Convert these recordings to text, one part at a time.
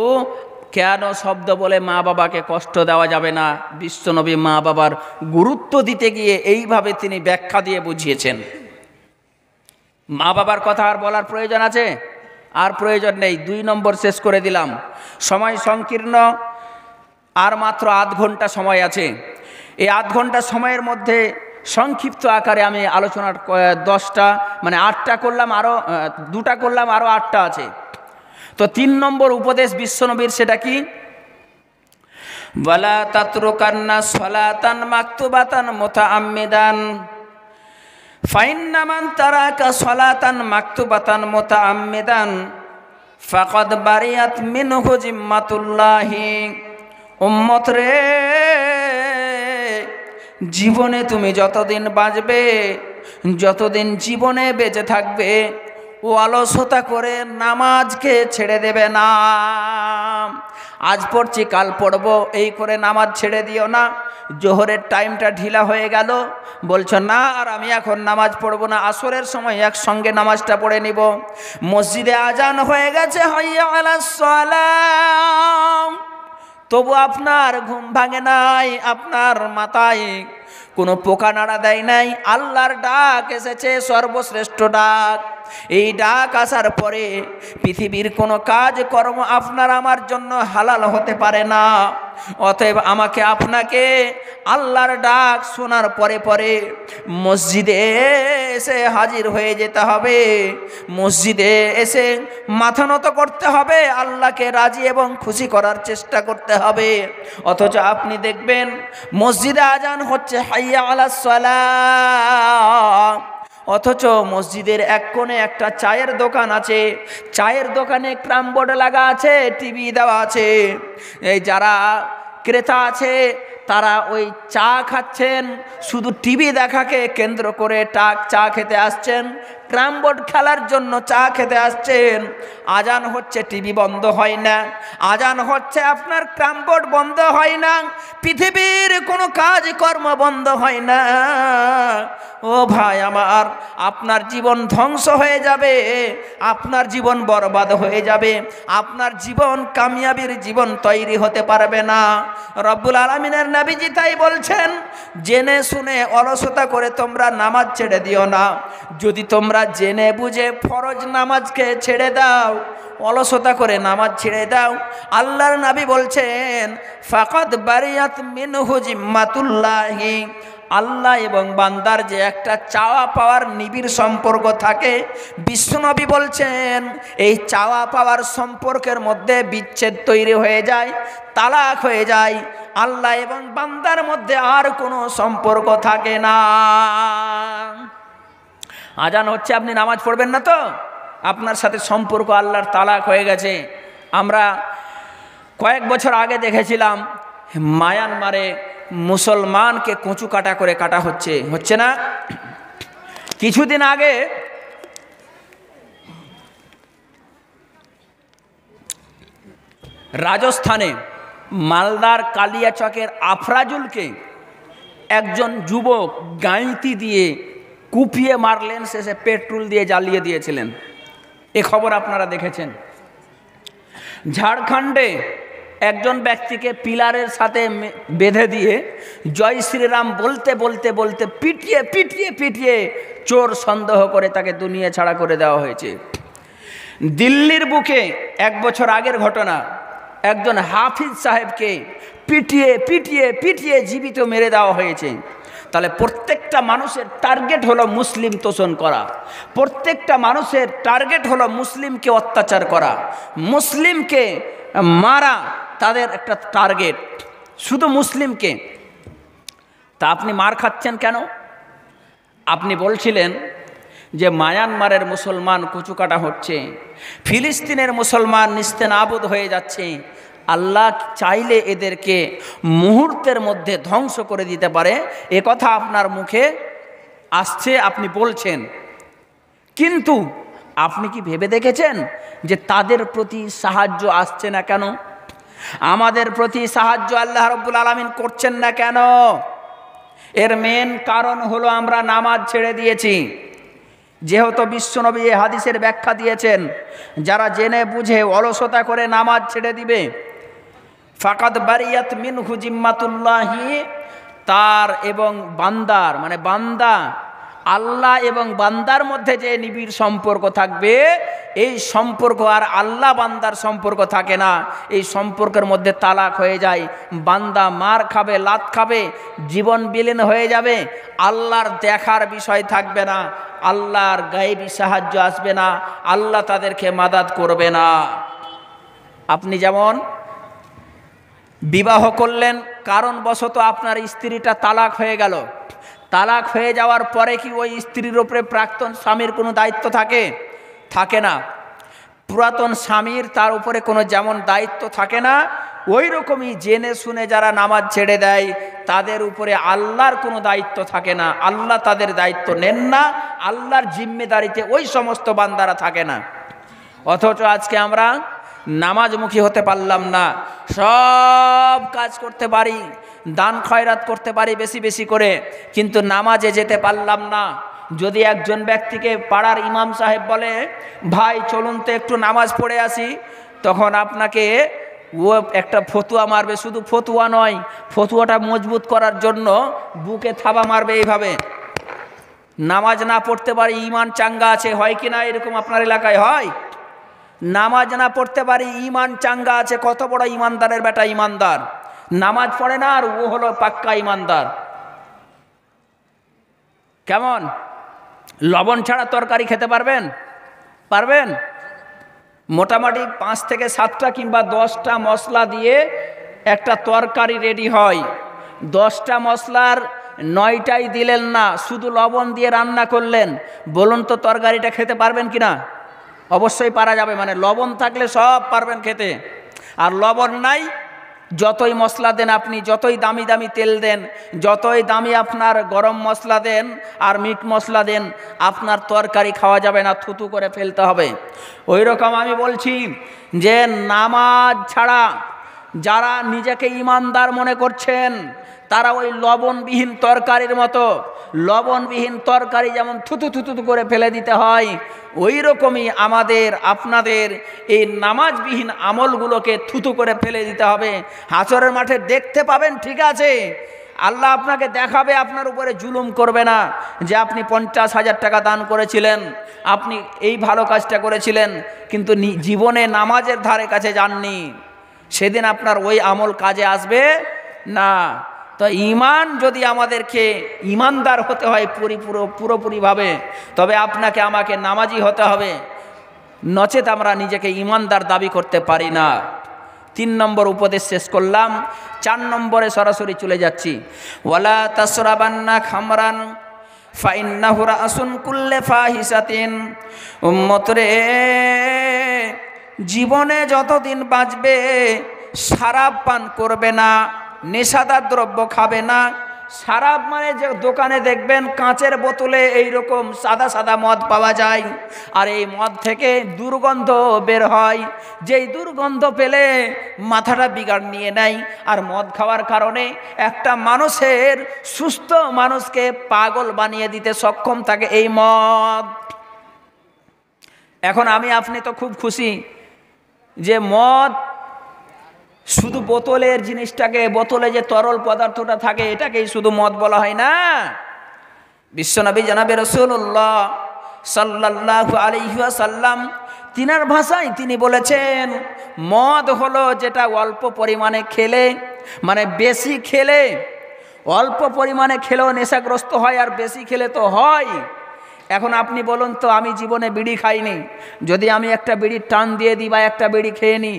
ও কেন শব্দ বলে মা বাবাকে কষ্ট দেওয়া যাবে না? বিশ্বনবী মা বাবার গুরুত্ব দিতে গিয়ে এইভাবে তিনি ব্যাখ্যা দিয়ে বুঝিয়েছেন। মা বাবার কথা আর বলার প্রয়োজন আছে? আর প্রয়োজন নেই। 2 নম্বর শেষ করে দিলাম। সময় সংকীর্ণ, আর মাত্র আধ ঘন্টা সময় আছে। এই আধ ঘন্টা সময়ের মধ্যে সংক্ষিপ্ত আকারে আমি আলোচনার 10টা মানে 8টা করলাম, আরও 2টা করলাম, আরও 8টা আছে। তো 3 নম্বর উপদেশ বিশ্বনবীর, সেটা কি? ওয়ালা তাতরুকান্না সলাতান মাকতুবাতান মুতাআম্মিদান ফাইন্না মান তারাকা সলাতান মাকতুবাতান মুতাআম্মিদান ফাকাদ বারিয়াত মিনহু জিম্মাতুল্লাহি। উম্মত রে, জীবনে তুমি যতদিন বাঁচবে, যতদিন জীবনে বেঁচে থাকবে, ও অলসতা করে নামাজকে ছেড়ে দেবে না। আজ পড়ছি কাল পড়বো এই করে নামাজ ছেড়ে দিও না। জোহরের টাইমটা ঢিলা হয়ে গেল, বলছো না আর আমি এখন নামাজ পড়বো না, আসরের সময় একসঙ্গে নামাজটা পড়ে নিব। মসজিদে আজান হয়ে গেছে, হাইয়া আলাস সালাম, তবু আপনার ঘুম ভাঙে নাই, আপনার মাথায় কোনো পোকা নাড়া দেয় নাই। আল্লাহর ডাক এসেছে, সর্বশ্রেষ্ঠ ডাক। এই ডাক আসার পরে পৃথিবীর কোনো কাজ কর্ম আপনার আমার জন্য হালাল হতে পারে না। অতএব আমাকে আপনাকে আল্লাহর ডাক শোনার পরে পরে মসজিদে এসে হাজির হয়ে যেতে হবে, মসজিদে এসে মাথা নত করতে হবে, আল্লাহকে রাজি এবং খুশি করার চেষ্টা করতে হবে। অথচ আপনি দেখবেন মসজিদে আজান হচ্ছে হাইয়া আলাস সালাহ, অথচ মসজিদের এক কোণে একটা চায়ের দোকান আছে, চায়ের দোকানে ক্রাম বোর্ড লাগা আছে, টিভি দেওয়া আছে। এই যারা ক্রেতা আছে তারা ওই চা খাচ্ছেন, শুধু টিভি দেখাকে কেন্দ্র করে চা খেতে আসছেন, ক্রাম বোর্ড খেলার জন্য চা খেতে আসছেন। আজান হচ্ছে, টিভি বন্ধ হয় না, আজান হচ্ছে, আপনার ক্রাম বোর্ড বন্ধ হয় না, পৃথিবীর কোনো কাজ কর্ম বন্ধ হয় না। ও ভাই আমার, আপনার জীবন ধ্বংস হয়ে যাবে, আপনার জীবন বরবাদ হয়ে যাবে, আপনার জীবন কামিয়াবির জীবন তৈরি হতে পারবে না। রব্বুল আলামিনের নবীজি তাই বলছেন, জেনে শুনে অলসতা করে তোমরা নামাজ ছেড়ে দিও না। যদি তোমরা জেনে বুঝে ফরজ নামাজকে ছেড়ে দাও, অলসতা করে নামাজ ছেড়ে দাও, আল্লাহর নবী বলছেন ফাকাদ বারিয়াত মিনহু জিম্মাতুল্লাহি, আল্লাহ এবং বান্দার যে একটা চাওয়া পাওয়ার নিবিড় সম্পর্ক থাকে, বিশ্বনবী বলছেন এই চাওয়া পাওয়ার সম্পর্কের মধ্যে বিচ্ছেদ তৈরি হয়ে যায়, তালাক হয়ে যায়, আল্লাহ এবং বান্দার মধ্যে আর কোনো সম্পর্ক থাকে না। আজান হচ্ছে, আপনি নামাজ পড়বেন না তো, আপনার সাথে সম্পর্ক আল্লাহর তালাক হয়ে গেছে। আমরা কয়েক বছর আগে দেখেছিলাম মায়ানমারে মুসলমানকে কচু কাটা করে কাটা হচ্ছে না? কিছুদিন আগে রাজস্থানে মালদার কালিয়াচকের আফরাজুলকে একজন যুবক গাঁইতি দিয়ে কুপিয়ে মারলেন, শেষে পেট্রোল দিয়ে জ্বালিয়ে দিয়েছিলেন। এ খবর আপনারা দেখেছেন। ঝাড়খণ্ডে একজন ব্যক্তিকে পিলারের সাথে বেঁধে দিয়ে জয় শ্রীরাম বলতে বলতে বলতে পিটিয়ে পিটিয়ে পিটিয়ে চোর সন্দেহ করে তাকে দুনিয়া ছাড়া করে দেওয়া হয়েছে। দিল্লির বুকে 1 বছর আগের ঘটনা, একজন হাফিজ সাহেবকে পিটিয়ে পিটিয়ে পিটিয়ে জীবিত মেরে দেওয়া হয়েছে। তাহলে প্রত্যেকটা মানুষের টার্গেট হলো মুসলিম তোষণ করা, প্রত্যেকটা মানুষের টার্গেট হলো মুসলিমকে অত্যাচার করা, মুসলিমকে মারা, তাদের একটা টার্গেট শুধু মুসলিমকে। তা আপনি মার খাচ্ছেন কেন? আপনি বলছিলেন যে মায়ানমারের মুসলমান কুচুকাটা হচ্ছে, ফিলিস্তিনের মুসলমান নিস্তেনাবুদ হয়ে যাচ্ছে। আল্লাহ চাইলে এদেরকে মুহূর্তের মধ্যে ধ্বংস করে দিতে পারে, এ কথা আপনার মুখে আসছে, আপনি বলছেন। কিন্তু আপনি কি ভেবে দেখেছেন যে তাদের প্রতি সাহায্য আসছে না কেন? আমাদের প্রতি সাহায্য আল্লাহ রাব্বুল আলামিন করছেন না কেন? এর মেন কারণ হলো আমরা নামাজ ছেড়ে দিয়েছি। যেহেতু বিশ্বনবী এই হাদিসের ব্যাখ্যা দিয়েছেন, যারা জেনে বুঝে অলসতা করে নামাজ ছেড়ে দিবে, ফাকাদ বারিয়াত মিনহু জিম্মাতুল্লাহি, তার এবং বান্দার মানে বান্দা আল্লাহ এবং বান্দার মধ্যে যে নিবিড় সম্পর্ক থাকবে, এই সম্পর্ক আর আল্লাহ বান্দার সম্পর্ক থাকে না। এই সম্পর্কের মধ্যে তালাক হয়ে যায়, বান্দা মার খাবে, লাত খাবে, জীবন বিলীন হয়ে যাবে, আল্লাহর দেখার বিষয় থাকবে না, আল্লাহর গায়েবী সাহায্য আসবে না, আল্লাহ তাদেরকে মাদাদ করবে না। আপনি যেমন বিবাহ করলেন, কারণবশত আপনার স্ত্রীটা তালাক হয়ে গেল, তালাক হয়ে যাওয়ার পরে কি ওই স্ত্রীর ওপরে প্রাক্তন স্বামীর কোনো দায়িত্ব থাকে? থাকে না। পুরাতন স্বামীর তার উপরে কোনো যেমন দায়িত্ব থাকে না, ওই রকমই জেনে শুনে যারা নামাজ ছেড়ে দেয় তাদের উপরে আল্লাহর কোনো দায়িত্ব থাকে না, আল্লাহ তাদের দায়িত্ব নেন না, আল্লাহর জিম্মেদারিতে ওই সমস্ত বান্দারা থাকে না। অথচ আজকে আমরা নামাজমুখী হতে পারলাম না, সব কাজ করতে পারি, দান খয়রাত করতে পারি বেশি বেশি করে, কিন্তু নামাজে যেতে পারলাম না। যদি একজন ব্যক্তিকে পাড়ার ইমাম সাহেব বলে, ভাই চলুন তো একটু নামাজ পড়ে আসি, তখন আপনাকে ও একটা ফতুয়া মারবে, শুধু ফতুয়া নয়, ফতুয়াটা মজবুত করার জন্য বুকে থাবা মারবে এইভাবে। নামাজ না পড়তে পারি ইমান চাঙ্গা আছে, হয় কি না এরকম আপনার এলাকায় হয়? নামাজ না পড়তে পারি ইমান চাঙ্গা আছে, কত বড় ইমানদারের বেটা ইমানদার, নামাজ পড়ে না আর ও হলো পাক্কা ইমানদার। কেমন? লবণ ছাড়া তরকারি খেতে পারবেন? পারবেন? মোটামুটি 5 থেকে 7টা কিংবা 10টা মশলা দিয়ে একটা তরকারি রেডি হয়। 10টা মশলার 9টাই দিলেন না, শুধু লবণ দিয়ে রান্না করলেন, বলুন তো তরকারিটা খেতে পারবেন কিনা? অবশ্যই পারা যাবে, মানে লবণ থাকলে সব পারবেন খেতে। আর লবণ নাই, যতই মশলা দেন আপনি, যতই দামি দামি তেল দেন, যতই দামি আপনার গরম মশলা দেন আর মিট মশলা দেন, আপনার তরকারি খাওয়া যাবে না, থুতু করে ফেলতে হবে। ওই রকম আমি বলছি যে নামাজ ছাড়া যারা নিজেকে ইমানদার মনে করছেন, তারা ওই লবণবিহীন তরকারির মতো, লবণবিহীন তরকারি যেমন থুতু থুতু করে ফেলে দিতে হয়, ওই রকমই আমাদের আপনাদের এই নামাজবিহীন আমলগুলোকে থুতু করে ফেলে দিতে হবে। হাসরের মাঠে দেখতে পাবেন, ঠিক আছে, আল্লাহ আপনাকে দেখাবে, আপনার উপরে জুলুম করবে না যে আপনি 50,000 টাকা দান করেছিলেন, আপনি এই ভালো কাজটা করেছিলেন, কিন্তু জীবনে নামাজের ধারে কাছে যাননি, সেদিন আপনার ওই আমল কাজে আসবে না। তো ঈমান যদি আমাদেরকে ঈমানদার হতে হয় পুরোপুরিভাবে, তবে আপনাকে আমাকে নামাজি হতে হবে, নচেত আমরা নিজেকে ঈমানদার দাবি করতে পারি না। 3 নম্বর উপদেশ শেষ করলাম। 4 নম্বরে সরাসরি চলে যাচ্ছি। ওয়ালা তাসরাবান্না খামরান ফাইন্নাহু রাসুন কুল্লে ফাহিসাতিন। উম্মত রে, জীবনে যতদিন বাঁচবে শরাব পান করবে না, নেশাদার দ্রব্য খাবে না। শরাব মানে যে দোকানে দেখবেন কাঁচের বোতলে এইরকম সাদা সাদা মদ পাওয়া যায়, আর এই মদ থেকে দুর্গন্ধ বের হয়, যেই দুর্গন্ধ পেলে মাথাটা বিগাড় নিয়ে নেয়, আর মদ খাওয়ার কারণে একটা মানুষের, সুস্থ মানুষকে পাগল বানিয়ে দিতে সক্ষম থাকে এই মদ। এখন আমি আপনি তো খুব খুশি যে মদ শুধু বোতলের জিনিসটাকে, বোতলে যে তরল পদার্থটা থাকে এটাকেই শুধু মদ বলা হয় না। বিশ্বনবী জনাবে রাসূলুল্লাহ সাল্লাল্লাহু আলাইহি ওয়াসাল্লাম তিনার ভাষায় তিনি বলেছেন, মদ হলো যেটা অল্প পরিমাণে খেলে, মানে বেশি খেলে, অল্প পরিমাণে খেলেও নেশাগ্রস্ত হয়, আর বেশি খেলে তো হয়। এখন আপনি বলুন তো, আমি জীবনে বিড়ি খাইনি, যদি আমি একটা বিড়ির টান দিয়ে দিই বা একটা বিড়ি খেয়ে নিই,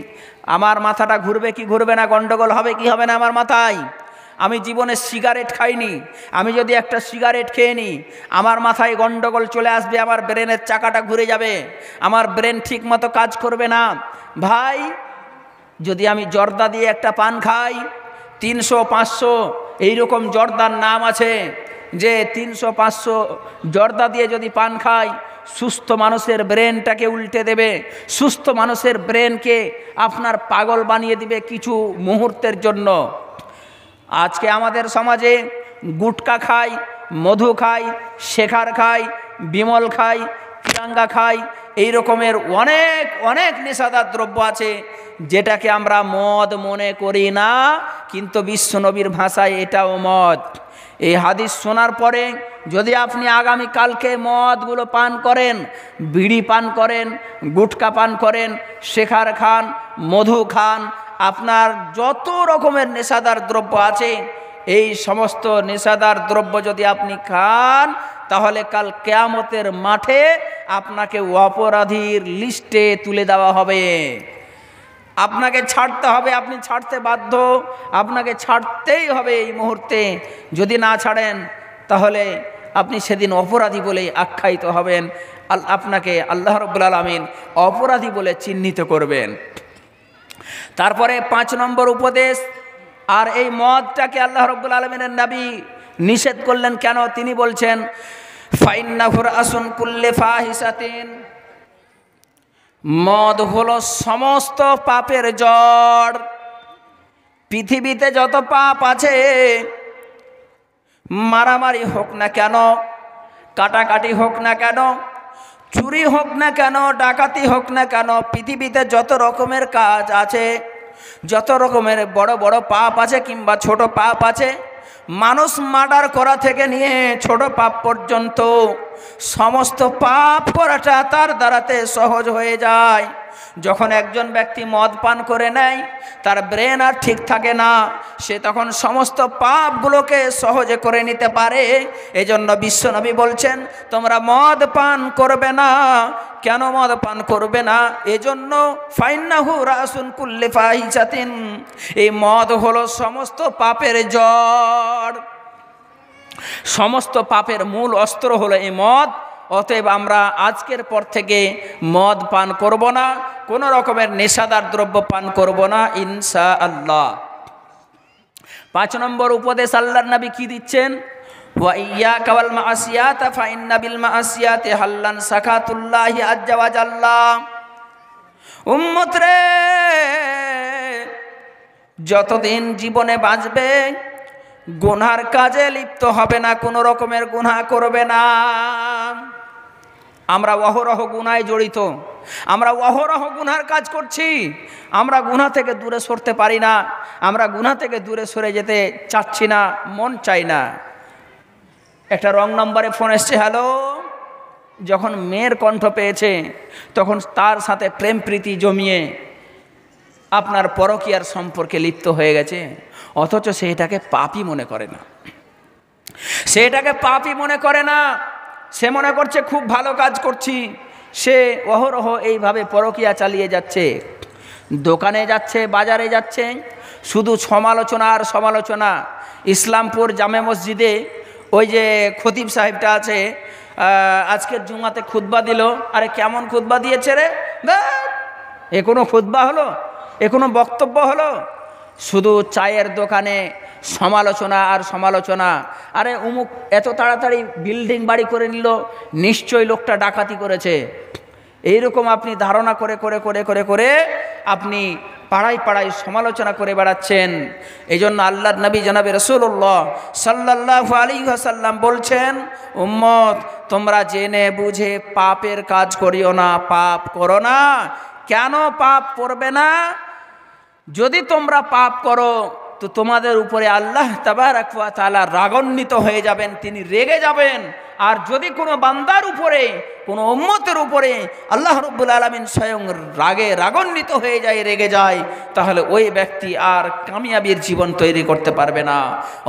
আমার মাথাটা ঘুরবে কি ঘুরবে না, গন্ডগোল হবে কি হবে না আমার মাথায়? আমি জীবনে সিগারেট খাইনি, আমি যদি একটা সিগারেট খেয়ে নিই, আমার মাথায় গন্ডগোল চলে আসবে, আমার ব্রেনের চাকাটা ঘুরে যাবে, আমার ব্রেন ঠিক মতো কাজ করবে না। ভাই, যদি আমি জর্দা দিয়ে একটা পান খাই, 300-500 এইরকম জর্দার নাম আছে, যে 300-500 জর্দা দিয়ে যদি পান খাই, সুস্থ মানুষের ব্রেনটাকে উল্টে দেবে, সুস্থ মানুষের ব্রেনকে আপনার পাগল বানিয়ে দিবে কিছু মুহূর্তের জন্য। আজকে আমাদের সমাজে গুটকা খায়, মধু খায়, শেখার খায়, বিমল খাই, তিরাঙ্গা খাই, এই রকমের অনেক অনেক নেশাদার দ্রব্য আছে যেটাকে আমরা মদ মনে করি না, কিন্তু বিশ্বনবীর ভাষায় এটাও মদ। এই হাদিস শোনার পরে যদি আপনি আগামীকালকে মদগুলো পান করেন, বিড়ি পান করেন, গুটকা পান করেন, শেখার খান, মধু খান, আপনার যত রকমের নেশাদার দ্রব্য আছে এই সমস্ত নেশাদার দ্রব্য যদি আপনি খান, তাহলে কাল কিয়ামতের মাঠে আপনাকে অপরাধীর লিস্টে তুলে দেওয়া হবে। আপনাকে ছাড়তে হবে, আপনি ছাড়তে বাধ্য, আপনাকে ছাড়তেই হবে এই মুহূর্তে। যদি না ছাড়েন তাহলে আপনি সেদিন অপরাধী বলে আখ্যায়িত হবেন, আপনাকে আল্লাহ রাব্বুল আলামিন অপরাধী বলে চিহ্নিত করবেন। তারপরে 5 নম্বর উপদেশ, আর এই মদটাকে আল্লাহ রাব্বুল আলামিনের নবী নিষেধ করলেন কেন? তিনি বলছেন ফাইন্নাহু রাসুন কুল্লি ফাহিসাতিন, মদ হলো সমস্ত পাপের জড়। পৃথিবীতে যত পাপ আছে, মারামারি হোক না কেন, কাটাকাটি হোক না কেন, চুরি হোক না কেন, ডাকাতি হোক না কেন, পৃথিবীতে যত রকমের কাজ আছে, যত রকমের বড় বড় পাপ আছে কিংবা ছোট পাপ আছে, মানুষ মার্ডার করা থেকে নিয়ে ছোট পাপ পর্যন্ত সমস্ত পাপ করাটা তার দ্বারাতে সহজ হয়ে যায়। যখন একজন ব্যক্তি মদ পান করে নেয়, তার ব্রেন আর ঠিক থাকে না, সে তখন সমস্ত পাপগুলোকে সহজে করে নিতে পারে। এজন্য বিশ্বনবী বলছেন তোমরা মদ পান করবে না। কেন মদ পান করবে না? এজন্য ফাইন্নাহু রাসুন কুল্লি ফাহিসাতিন, এই মদ হলো সমস্ত পাপের জড়, সমস্ত পাপের মূল অস্ত্র হলো এই মদ। অতএব আমরা আজকের পর থেকে মদ পান করব না, কোনো রকমের নেশাদার দ্রব্য পান করব না ইনশাআল্লাহ। 5 নম্বর উপদেশ আল্লাহর নবী কি দিচ্ছেন? ওয়া ইয়াকা ওয়াল মাআসিয়াতা ফাইন্না বিল মাআসিয়াতি হাল্লান সাকাতুল্লাহি আজ্জা ওয়া জাল্লা। উম্মত রে, যতদিন জীবনে বাঁচবে গুনার কাজে লিপ্ত হবে না, কোনো রকমের গুনাহ করবে না। আমরা অহরহ গুনায় জড়িত, আমরা অহরহ গুনার কাজ করছি, আমরা গুনাহ থেকে দূরে সরতে পারি না, আমরা গুনাহ থেকে দূরে সরে যেতে চাচ্ছি না, মন চাই না। একটা রং নম্বরে ফোন এসছে, হ্যালো। যখন মেয়ের কণ্ঠ পেয়েছে তখন তার সাথে প্রেম প্রীতি জমিয়ে আপনার পরকীয়ার সম্পর্কে লিপ্ত হয়ে গেছে, অথচ সে এটাকে পাপই মনে করে না, সে এটাকে পাপই মনে করে না। সে মনে করছে খুব ভালো কাজ করছি। সে অহরহ এইভাবে পরকীয়া চালিয়ে যাচ্ছে, দোকানে যাচ্ছে, বাজারে যাচ্ছে, শুধু সমালোচনা আর সমালোচনা। ইসলামপুর জামে মসজিদে ওই যে খতিব সাহেবটা আছে, আজকের জুমাতে খুতবা দিল। আরে কেমন খুতবা দিয়েছে রে? এ কোনো খুতবা হলো? এ কোনো বক্তব্য হলো? শুধু চায়ের দোকানে সমালোচনা আর সমালোচনা। আরে অমুক এত তাড়াতাড়ি বিল্ডিং বাড়ি করে নিল, নিশ্চয়ই লোকটা ডাকাতি করেছে। এইরকম আপনি ধারণা করে করে করে করে করে আপনি পাড়ায় পাড়ায় সমালোচনা করে বেড়াচ্ছেন। এই জন্য আল্লাহর নবী জনাবে রাসূলুল্লাহ সাল্লাল্লাহু আলাইহি ওয়াসাল্লাম বলছেন, উম্মত তোমরা জেনে বুঝে পাপের কাজ করিও না, পাপ করো না। কেন পাপ করবে না? যদি তোমরা পাপ করো তো তোমাদের উপরে আল্লাহ তাবারাক ওয়া তাআলা রাগান্বিত হয়ে যাবেন, তিনি রেগে যাবেন। আর যদি কোনো বান্দার উপরে, কোনো উম্মতের উপরে আল্লাহ রাব্বুল আলামিন স্বয়ং রাগে রাগান্বিত হয়ে যায়, রেগে যায়, তাহলে ওই ব্যক্তি আর কামিয়াবির জীবন তৈরি করতে পারবে না।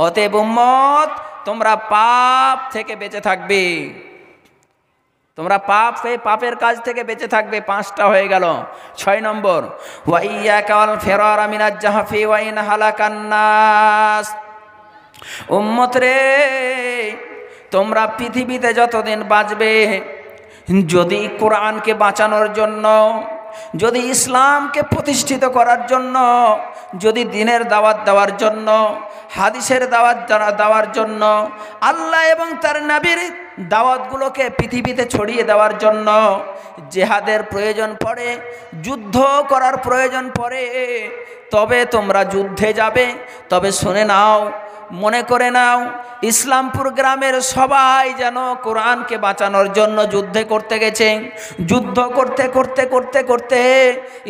অতএব উম্মত তোমরা পাপ থেকে বেঁচে থাকবে, তোমরা পাপের কাজ থেকে বেঁচে থাকবে। 5টা হয়ে গেল। 6 নম্বর, ওয়া ইয়াকা ওয়াল ফিরারা মিনাজ জাহফি ওয়া ইন হালাকান নাস। উম্মত রে, তোমরা পৃথিবীতে যতদিন বাঁচবে, যদি কোরআনকে বাঁচানোর জন্য, যদি ইসলামকে প্রতিষ্ঠিত করার জন্য, যদি দ্বীনের দাওয়াত দেওয়ার জন্য, হাদিসের দাওয়াত দেওয়ার জন্য, আল্লাহ এবং তার নবীর দাওয়াতগুলোকে পৃথিবীতে ছড়িয়ে দেওয়ার জন্য জিহাদের প্রয়োজন পড়ে, যুদ্ধ করার প্রয়োজন পড়ে, তবে তোমরা যুদ্ধে যাবে। তবে শুনে নাও, মনে করে নাও ইসলামপুর গ্রামের সবাই যেন কোরআনকে বাঁচানোর জন্য যুদ্ধে করতে গেছে। যুদ্ধ করতে করতে করতে করতে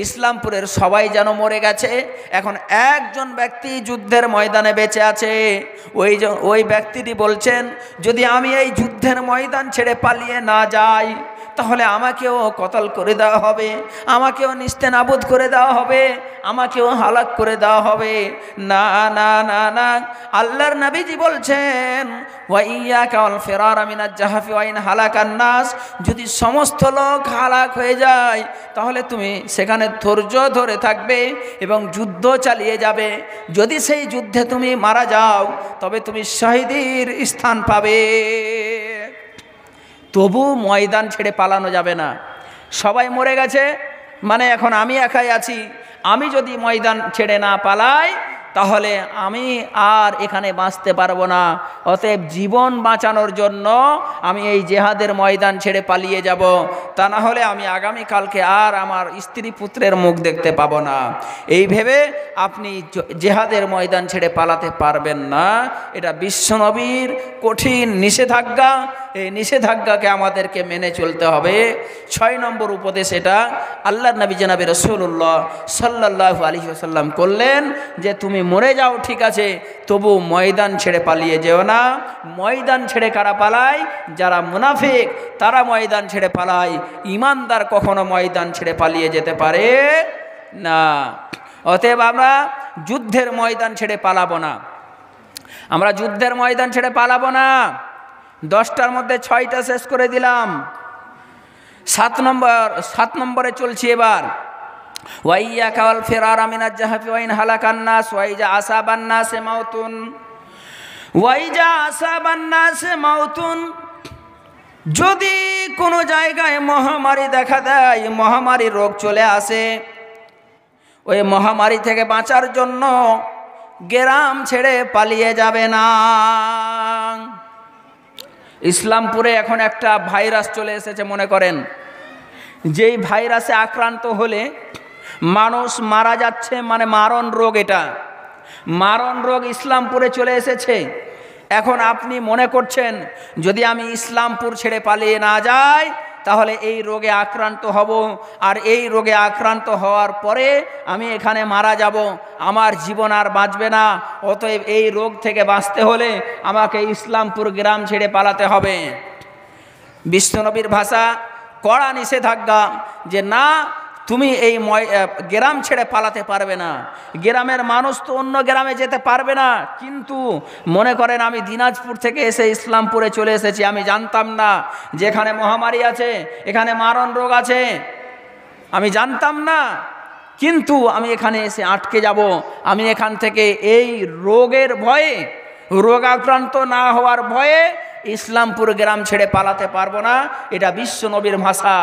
ইসলামপুরের সবাই যেন মরে গেছে। এখন একজন ব্যক্তি যুদ্ধের ময়দানে বেঁচে আছে। ওই ব্যক্তিটি বলছেন, যদি আমি এই যুদ্ধের ময়দান ছেড়ে পালিয়ে না যাই তাহলে আমাকেও কতল করে দেওয়া হবে, আমাকেও নিস্তেনাবুদ করে দেওয়া হবে, আমাকেও হালাক করে দেওয়া হবে। না না না না, আল্লাহর নবীজি বলছেন ওয়াইয়াকা ওয়াল ফিরার মিনাজ জাহাফি ওয়া ইন হালাকান নাস, যদি সমস্ত লোক হালাক হয়ে যায় তাহলে তুমি সেখানে ধৈর্য ধরে থাকবে এবং যুদ্ধ চালিয়ে যাবে। যদি সেই যুদ্ধে তুমি মারা যাও তবে তুমি শহীদের স্থান পাবে। তবু ময়দান ছেড়ে পালানো যাবে না। সবাই মরে গেছে, মানে এখন আমি একাই আছি। আমি যদি ময়দান ছেড়ে না পালাই তাহলে আমি আর এখানে বাঁচতে পারবো না। অতএব জীবন বাঁচানোর জন্য আমি এই জেহাদের ময়দান ছেড়ে পালিয়ে যাব, তা না হলে আমি আগামীকালকে আর আমার স্ত্রী পুত্রের মুখ দেখতে পাবো না। এই ভেবে আপনি জেহাদের ময়দান ছেড়ে পালাতে পারবেন না। এটা বিশ্বনবীর কঠিন নিষেধাজ্ঞা। এই নিষেধাজ্ঞাকে আমাদেরকে মেনে চলতে হবে। 6 নম্বর উপদেশ এটা আল্লাহর নবী জনাবে রাসূলুল্লাহ সাল্লাল্লাহু আলাইহি ওয়াসাল্লাম করলেন যে তুমি মরে যাও ঠিক আছে, তবু ময়দান ছেড়ে পালিয়ে যেও না। ময়দান ছেড়ে কারা পালায়? যারা মুনাফিক, তারা ময়দান ছেড়ে পালায়। ঈমানদার কখনো ময়দান ছেড়ে পালিয়ে যেতে পারে না। অতএব আমরা যুদ্ধের ময়দান ছেড়ে পালাবো না। আমরা যুদ্ধের ময়দান ছেড়ে পালাবো না। 10টার মধ্যে 6টা শেষ করে দিলাম। 7 নম্বরে চলছি এবার। ওয়াইয়াকা ওয়াল ফিরার মিনাজ জাহাফি ওয়া ইন হালাকান নাস ওয়াইজা আসাবান নাসে মাউতুন ওয়াইজা আসাবান নাসে মাউতুন। যদি কোনো জায়গায় মহামারী দেখা দেয়, মহামারী রোগ চলে আসে, ওই মহামারী থেকে বাঁচার জন্য গ্রাম ছেড়ে পালিয়ে যাবে না। ইসলামপুরে এখন একটা ভাইরাস চলে এসেছে, মনে করেন যেই ভাইরাসে আক্রান্ত হলে মানুষ মারা যাচ্ছে, মানে মারণ রোগ। এটা মারণ রোগ ইসলামপুরে চলে এসেছে। এখন আপনি মনে করছেন যদি আমি ইসলামপুর ছেড়ে পালিয়ে না যাই তাহলে এই রোগে আক্রান্ত হব, আর এই রোগে আক্রান্ত হওয়ার পরে আমি এখানে মারা যাব, আমার জীবন আর বাঁচবে না। অতএব এই রোগ থেকে বাঁচতে হলে আমাকে ইসলামপুর গ্রাম ছেড়ে পালাতে হবে। বিশ্বনবীর ভাষা, কড়া নিষেধাজ্ঞা যে না, তুমি এই গ্রাম ছেড়ে পালাতে পারবে না। গ্রামের মানুষ তো অন্য গ্রামে যেতে পারবে না, কিন্তু মনে করেন আমি দিনাজপুর থেকে এসে ইসলামপুরে চলে এসেছি, আমি জানতাম না যে এখানে মহামারী আছে, এখানে মারণ রোগ আছে, আমি জানতাম না, কিন্তু আমি এখানে এসে আটকে যাব। আমি এখান থেকে এই রোগের ভয়ে, রোগাক্রান্ত না হওয়ার ভয়ে ইসলামপুর গ্রাম ছেড়ে পালাতে পারবো না। এটা বিশ্বনবীর ভাষা।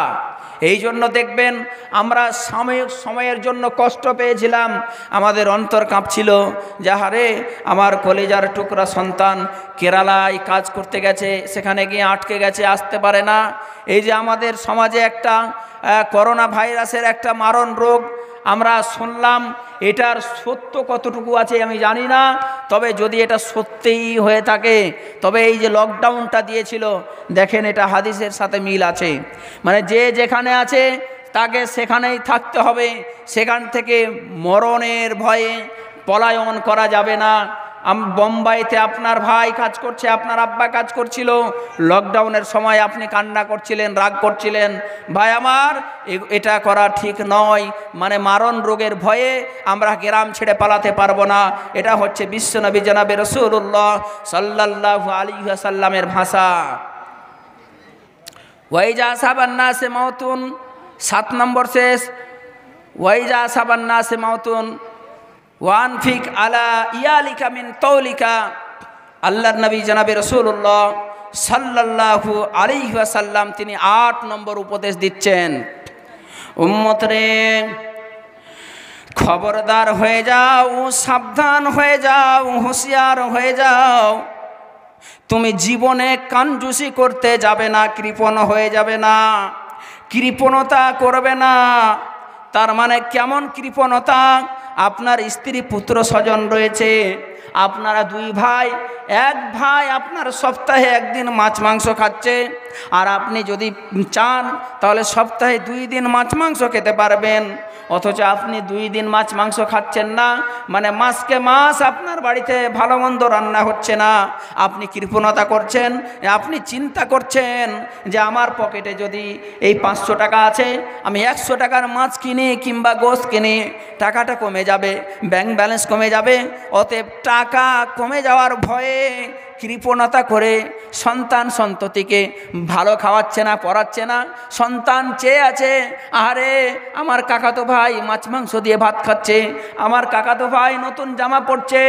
এই জন্য দেখবেন আমরা সাময়িক সময়ের জন্য কষ্ট পেয়েছিলাম, আমাদের অন্তর কাঁপছিল, যাহারে আমার কলেজার টুকরা সন্তান কেরালায় কাজ করতে গেছে, সেখানে গিয়ে আটকে গেছে, আসতে পারে না। এই যে আমাদের সমাজে একটা করোনা ভাইরাসের একটা মারণ রোগ আমরা শুনলাম, এটার সত্য কতটুকু আছে আমি জানি না, তবে যদি এটা সত্যিই হয়ে থাকে তবে এই যে লকডাউনটা দিয়েছিল, দেখেন এটা হাদিসের সাথে মিল আছে। মানে যে যেখানে আছে তাকে সেখানেই থাকতে হবে, সেখান থেকে মরণের ভয়ে পলায়ন করা যাবে না। বোম্বাইতে আপনার ভাই কাজ করছে, আপনার আব্বা কাজ করছিল, লকডাউনের সময় আপনি কান্না করছিলেন, রাগ করছিলেন, ভাই আমার এটা করা ঠিক নয়। মানে মারণ রোগের ভয়ে আমরা গ্রাম ছেড়ে পালাতে পারবো না। এটা হচ্ছে বিশ্বনবী জনাবে রাসূলুল্লাহ সাল্লাল্লাহু আলাইহি ওয়াসাল্লামের ভাষা। ওয়াইজা আসাবান নাসে মাউতুন, 7 নম্বর শেষ। ওয়াইজা আসাবান নাসে মাউতুন ওয়ানফিক আলা ইয়ালিকা মিন তৌলিকা। আল্লাহর নবী জনাবে রাসূলুল্লাহ সাল্লাল্লাহু আলাইহি ওয়াসাল্লাম তিনি 8 নম্বর উপদেশ দিচ্ছেন, উম্মত রে খবরদার হয়ে যাও, সাবধান হয়ে যাও, হুঁশিয়ার হয়ে যাও। তুমি জীবনে কানজুসি করতে যাবে না, কৃপণ হয়ে যাবে না, কৃপণতা করবে না। তার মানে কেমন কৃপণতা? আপনার স্ত্রী পুত্র স্বজন রয়েছে, আপনারা দুই ভাই, এক ভাই আপনার সপ্তাহে একদিন মাছ মাংস খাচ্ছে, আর আপনি যদি চান তাহলে সপ্তাহে 2 দিন মাছ মাংস খেতে পারবেন, অথচ আপনি 2 দিন মাছ মাংস খাচ্ছেন না, মানে মাসকে মাস আপনার বাড়িতে ভালো মন্দ রান্না হচ্ছে না, আপনি কৃপণতা করছেন। আপনি চিন্তা করছেন যে আমার পকেটে যদি এই 500 টাকা আছে, আমি 100 টাকার মাছ কিনি কিংবা গোশ কিনি, টাকাটা কমে যাবে, ব্যাংক ব্যালেন্স কমে যাবে। অতএব টাকা কমে যাওয়ার ভয়ে কৃপণতা করে সন্তান সন্ততিকে ভালো খাওয়াচ্ছে না, পড়াচ্ছে না। সন্তান চেয়ে আছে, আরে আমার কাকাতো ভাই মাছ মাংস দিয়ে ভাত খাচ্ছে, আমার কাকাতো ভাই নতুন জামা পরছে,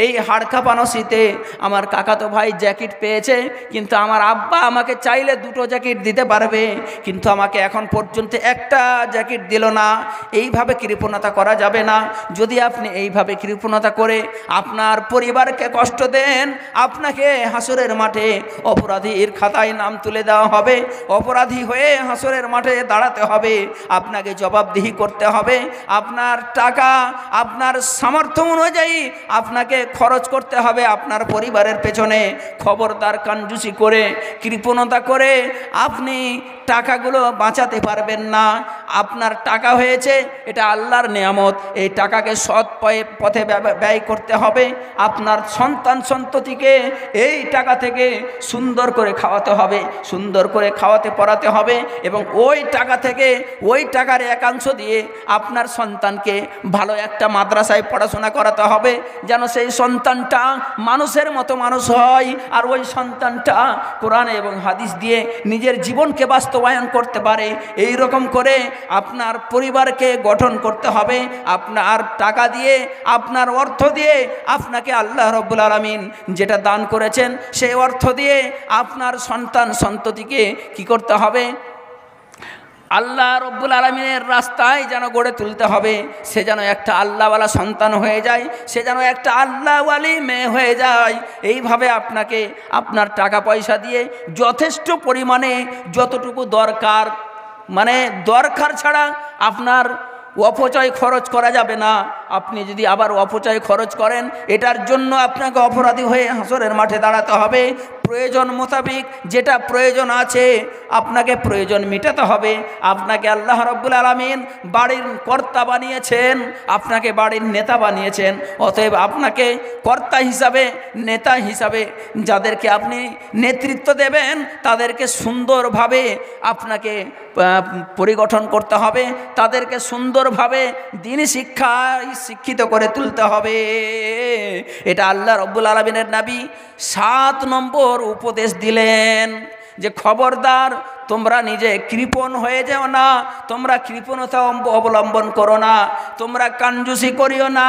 এই হাড় কাঁপানো শীতে আমার কাকাতো ভাই জ্যাকেট পেয়েছে, কিন্তু আমার আব্বা আমাকে চাইলে 2টো জ্যাকেট দিতে পারবে, কিন্তু আমাকে এখন পর্যন্ত একটা জ্যাকেট দিল না। এইভাবে কৃপণতা করা যাবে না। যদি আপনি এইভাবে কৃপণতা করে আপনার পরিবারকে কষ্ট দেন, আপনাকে হাসরের মাঠে অপরাধীর খাতায় নাম তুলে দেওয়া হবে, অপরাধী হয়ে হাসরের মাঠে দাঁড়াতে হবে, আপনাকে জবাবদিহি করতে হবে। আপনার টাকা আপনার সামর্থ্য অনুযায়ী আপনাকে খরচ করতে হবে আপনার পরিবারের পেছনে। খবরদার কাঞ্জুসি করে, কৃপণতা করে আপনি টাকাগুলো বাঁচাতে পারবেন না। আপনার টাকা হয়েছে, এটা আল্লাহর নেয়ামত, এই টাকাকে সৎ পথে ব্যয় করতে হবে। আপনার সন্তান সন্ততিকে এই টাকা থেকে সুন্দর করে খাওয়াতে হবে, সুন্দর করে খাওয়াতে পড়াতে হবে, এবং ওই টাকা থেকে, ওই টাকার একাংশ দিয়ে আপনার সন্তানকে ভালো একটা মাদ্রাসায় পড়াশোনা করাতে হবে, যেন সেই সন্তানটা মানুষের মতো মানুষ হয়, আর ওই সন্তানটা কোরআন এবং হাদিস দিয়ে নিজের জীবনকে বাস্তবায়ন করতে পারে। এই রকম করে আপনার পরিবারকে গঠন করতে হবে। আপনার টাকা দিয়ে, আপনার অর্থ দিয়ে আপনাকে আল্লাহ রাব্বুল আলামিন যেটা দান করেছেন, সেই অর্থ দিয়ে আপনার সন্তান সন্ততিকে কি করতে হবে? আল্লাহ রাব্বুল আলামিনের রাস্তায় যেন গড়ে তুলতে হবে। সে যেন একটা আল্লাহওয়ালা সন্তান হয়ে যায়, সে যেন একটা আল্লাহওয়ালি মেয়ে হয়ে যায়। এইভাবে আপনাকে আপনার টাকা পয়সা দিয়ে যথেষ্ট পরিমাণে যতটুকু দরকার, মানে দরকার ছাড়া আপনার অপচয় খরচ করা যাবে না। আপনি যদি আবার অপচয় খরচ করেন, এটার জন্য আপনাকে অপরাধী হয়ে হাসরের মাঠে দাঁড়াতে হবে। প্রয়োজন মোতাবেক যেটা প্রয়োজন আছে আপনাকে প্রয়োজন মেটাতে হবে। আপনাকে আল্লাহ রাব্বুল আলামিন বাড়ির কর্তা বানিয়েছেন, আপনাকে বাড়ির নেতা বানিয়েছেন। অতএব আপনাকে কর্তা হিসাবে, নেতা হিসাবে যাদেরকে আপনি নেতৃত্ব দেবেন, তাদেরকে সুন্দরভাবে আপনাকে পরিগঠন করতে হবে, তাদেরকে সুন্দরভাবে দ্বীনি শিক্ষায় শিক্ষিত করে তুলতে হবে। এটা আল্লাহ রাব্বুল আলামিনের নবী 7 নম্বর উপদেশ দিলেন যে খবরদার তোমরা নিজে কৃপণ হয়ে যাও না, তোমরা কৃপণতা অবলম্বন করো না, তোমরা কাঞ্জুসি করিও না,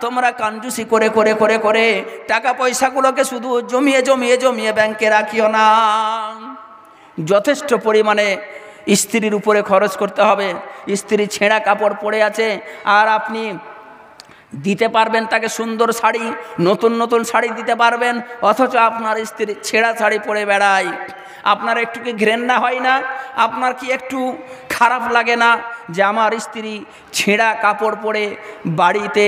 তোমরা কাঞ্জুসি করে করে করে করে টাকা পয়সাগুলোকে শুধু জমিয়ে জমিয়ে জমিয়ে ব্যাংকে রাখিও না। যথেষ্ট পরিমাণে স্ত্রীর উপরে খরচ করতে হবে। স্ত্রী ছেঁড়া কাপড় পরে আছে, আর আপনি দিতে পারবেন তাকে সুন্দর শাড়ি, নতুন নতুন শাড়ি দিতে পারবেন, অথচ আপনার স্ত্রী ছেঁড়া শাড়ি পরে বেড়ায়। আপনার একটু কি ঘৃণা হয় না? আপনার কি একটু খারাপ লাগে না যে আমার স্ত্রী ছেঁড়া কাপড় পরে বাড়িতে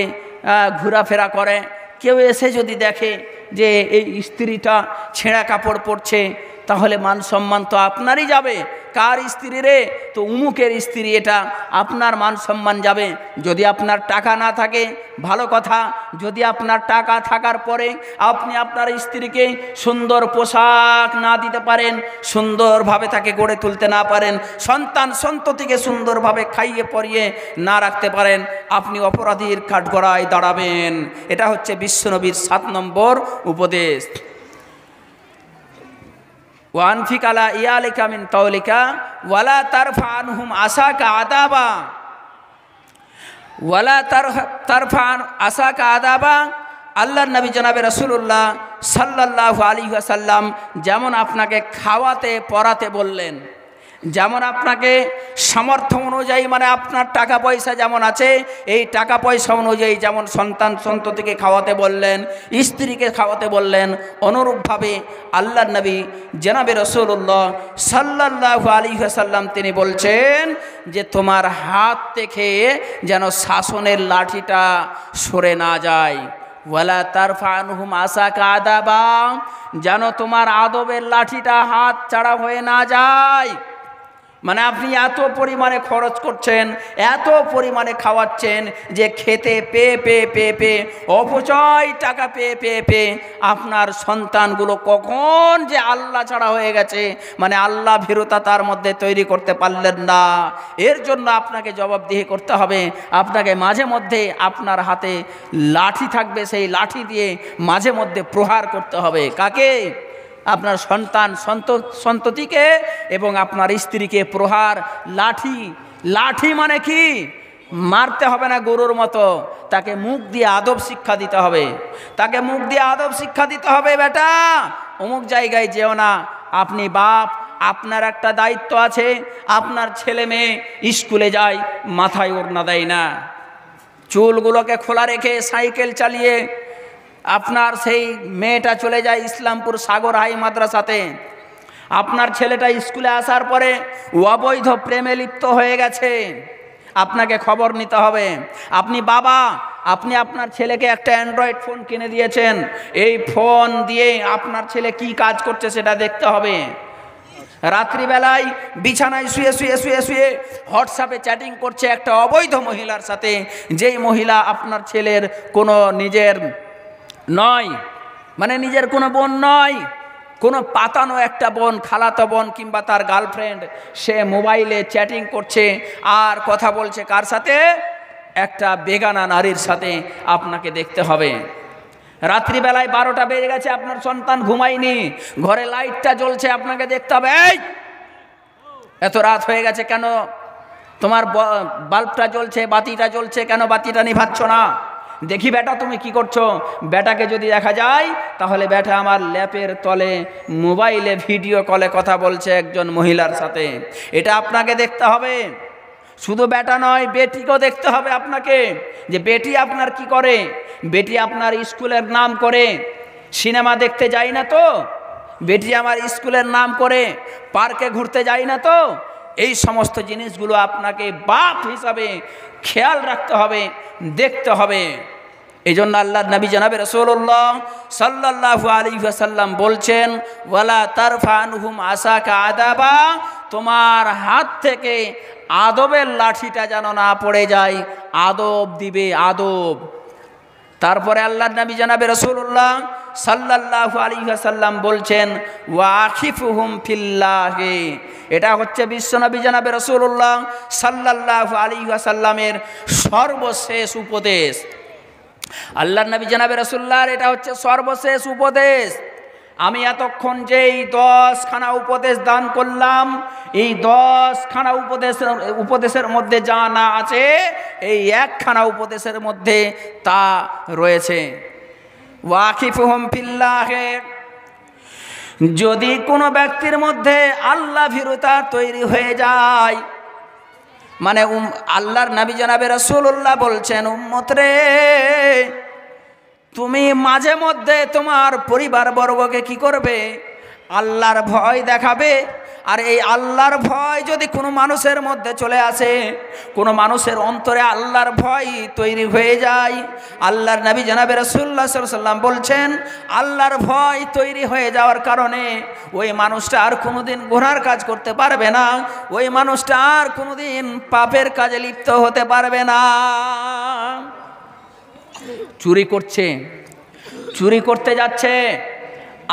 ঘোরাফেরা করে? কেউ এসে যদি দেখে যে এই স্ত্রীটা ছেঁড়া কাপড় পরছে, তাহলে মান সম্মান তো আপনারই যাবে। কার স্ত্রী রে? তো উমুকের স্ত্রী, এটা আপনার মান সম্মান যাবে। যদি আপনার টাকা না থাকে ভালো কথা, যদি আপনার টাকা থাকার পরে আপনি আপনার স্ত্রীকে সুন্দর পোশাক না দিতে পারেন, সুন্দরভাবে তাকে গড়ে তুলতে না পারেন, সন্তান সন্ততিকে সুন্দরভাবে খাইয়ে পরিয়ে না রাখতে পারেন, আপনি অপরাধীর কাঠগড়ায় দাঁড়াবেন। এটা হচ্ছে বিশ্বনবীর 7 নম্বর উপদেশ। ওয়ানফিক আলা ইয়ালিকা মিন তাওলিকা ওয়ালা তারফা আনহুম আসাকা আদাবা, ওয়ালা তারফা আসাকা আদাবা। আল্লাহর নবী জনাবে রাসূলুল্লাহ সাল্লাল্লাহু আলাইহি ওয়াসাল্লাম যেমন আপনাকে খাওয়াতে পরাতে বললেন, যেমন আপনাকে সামর্থ্য অনুযায়ী, মানে আপনার টাকা পয়সা যেমন আছে, এই টাকা পয়সা অনুযায়ী যেমন সন্তান সন্ততিকে খাওয়াতে বললেন, স্ত্রীকে খাওয়াতে বললেন, অনুরূপভাবে আল্লাহর নবী জনাবে রাসূলুল্লাহ সাল্লাল্লাহু আলাইহি ওয়াসাল্লাম তিনি বলছেন যে তোমার হাত থেকে যেন শাসনের লাঠিটা সরে না যায়। ওয়ালা তারফা আনহুম আসাকা আদাবা, যেন তোমার আদবের লাঠিটা হাত ছাড়া হয়ে না যায়। মানে আপনি এত পরিমাণে খরচ করছেন, এত পরিমাণে খাওয়াচ্ছেন যে খেতে পেয়ে পেয়ে পেয়ে পেয়ে অপচয় টাকা পেয়ে পেয়ে পেয়ে আপনার সন্তানগুলো কখন যে আল্লাহ ছাড়া হয়ে গেছে, মানে আল্লাহ ভীরুতা তার মধ্যে তৈরি করতে পারলেন না। এর জন্য আপনাকে জবাবদিহি করতে হবে। আপনাকে মাঝে মধ্যে আপনার হাতে লাঠি থাকবে, সেই লাঠি দিয়ে মাঝে মধ্যে প্রহার করতে হবে। কাকে? আপনার সন্তান সন্ততিকে এবং আপনার স্ত্রীকে প্রহার। লাঠি, লাঠি মানে কি? মারতে হবে না গরুর মতো, তাকে মুখ দিয়ে আদব শিক্ষা দিতে হবে। তাকে মুখ দিয়ে আদব শিক্ষা দিতে হবে, বেটা অমুক জায়গায় যেও না। আপনি বাপ, আপনার একটা দায়িত্ব আছে। আপনার ছেলে মেয়ে স্কুলে যায়, মাথায় ওড়না দেয় না, চুলগুলোকে খোলা রেখে সাইকেল চালিয়ে আপনার সেই মেয়েটা চলে যায় ইসলামপুর সাগর হাই মাদ্রাসাতে। আপনার ছেলেটা স্কুলে আসার পরে অবৈধ প্রেমে লিপ্ত হয়ে গেছে, আপনাকে খবর নিতে হবে। আপনি বাবা, আপনি আপনার ছেলেকে একটা অ্যান্ড্রয়েড ফোন কিনে দিয়েছেন, এই ফোন দিয়ে আপনার ছেলে কি কাজ করছে সেটা দেখতে হবে। রাত্রিবেলায় বিছানায় শুয়ে শুয়ে শুয়ে শুয়ে হোয়াটসঅ্যাপে চ্যাটিং করছে একটা অবৈধ মহিলার সাথে, যেই মহিলা আপনার ছেলের কোনো নিজের নয়, মানে নিজের কোনো বোন নয়, কোনো পাতানো একটা বোন, খালাতো বোন কিংবা তার গার্লফ্রেন্ড, সে মোবাইলে চ্যাটিং করছে আর কথা বলছে কার সাথে? একটা বেগানা নারীর সাথে। আপনাকে দেখতে হবে। রাত্রিবেলায় 12টা বেজে গেছে, আপনার সন্তান ঘুমায়নি, ঘরে লাইটটা জ্বলছে, আপনাকে দেখতে হবে, এই এত রাত হয়ে গেছে কেন তোমার বাল্বটা জ্বলছে, বাতিটা জ্বলছে, কেন বাতিটা নিভাচ্ছ না? দেখি বেটা তুমি কি করছো। বেটাকে যদি দেখা যায় তাহলে বেটা আমার ল্যাপের তলে মোবাইলে ভিডিও কলে কথা বলছে একজন মহিলার সাথে। এটা আপনাকে দেখতে হবে। শুধু বেটা নয়, বেটিকেও দেখতে হবে আপনাকে, যে বেটি আপনার কি করে। বেটি আপনার স্কুলের নাম করে সিনেমা দেখতে যায় না তো? বেটি আমার স্কুলের নাম করে পার্কে ঘুরতে যায় না তো? এই সমস্ত জিনিসগুলো আপনাকে বাপ হিসাবে খেয়াল রাখতে হবে, দেখতে হবে। এই জন্য আল্লাহর নবী জনাবে রাসূলুল্লাহ সাল্লাল্লাহু আলাইহি ওয়াসাল্লাম বলছেন, ওয়ালা তারফা আনহুম আসাকা আদাবা, তোমার হাত থেকে আদবের লাঠিটা যেন না পড়ে যায়। আদব দিবে, আদব। তারপরে আল্লাহর নবী জনাবে রাসূলুল্লাহ সাল্লাল্লাহু আলাইহি ওয়াসাল্লাম বলছেন, ওয়া আখিফুহুম ফিল্লাহি। এটা হচ্ছে বিশ্বনবী জনাবে রাসূলুল্লাহ সাল্লাল্লাহু আলাইহি ওয়াসাল্লামের সর্বশেষ উপদেশ। আল্লাহর নবী জনাবে রাসূলুল্লাহর এটা হচ্ছে সর্বশেষ উপদেশ। আমি এতক্ষণ যেই 10খানা উপদেশ দান করলাম, এই 10খানা উপদেশের মধ্যে যা না আছে, এই একখানা উপদেশের মধ্যে তা রয়েছে। ওয়াকিফুহুম ফিল্লাহি, যদি কোনো ব্যক্তির মধ্যে আল্লাহ ভীরুতা তৈরি হয়ে যায়, মানে আল্লাহর নবী জনাবে রাসূলুল্লাহ বলছেন, উম্মত রে, তুমি মাঝে মধ্যে তোমার পরিবারবর্গকে কি করবে? আল্লাহর ভয় দেখাবে। আর এই আল্লাহর ভয় যদি কোনো মানুষের মধ্যে চলে আসে, কোনো মানুষের অন্তরে আল্লাহর ভয় তৈরি হয়ে যায়, আল্লাহর নবী জনাবে রাসূলুল্লাহ সাল্লাল্লাহু আলাইহি ওয়াসাল্লাম বলছেন, আল্লাহর ভয় তৈরি হয়ে যাওয়ার কারণে ওই মানুষটা আর কোনোদিন গুনার কাজ করতে পারবে না, ওই মানুষটা আর কোনোদিন পাপের কাজে লিপ্ত হতে পারবে না। চুরি করছে, চুরি করতে যাচ্ছে,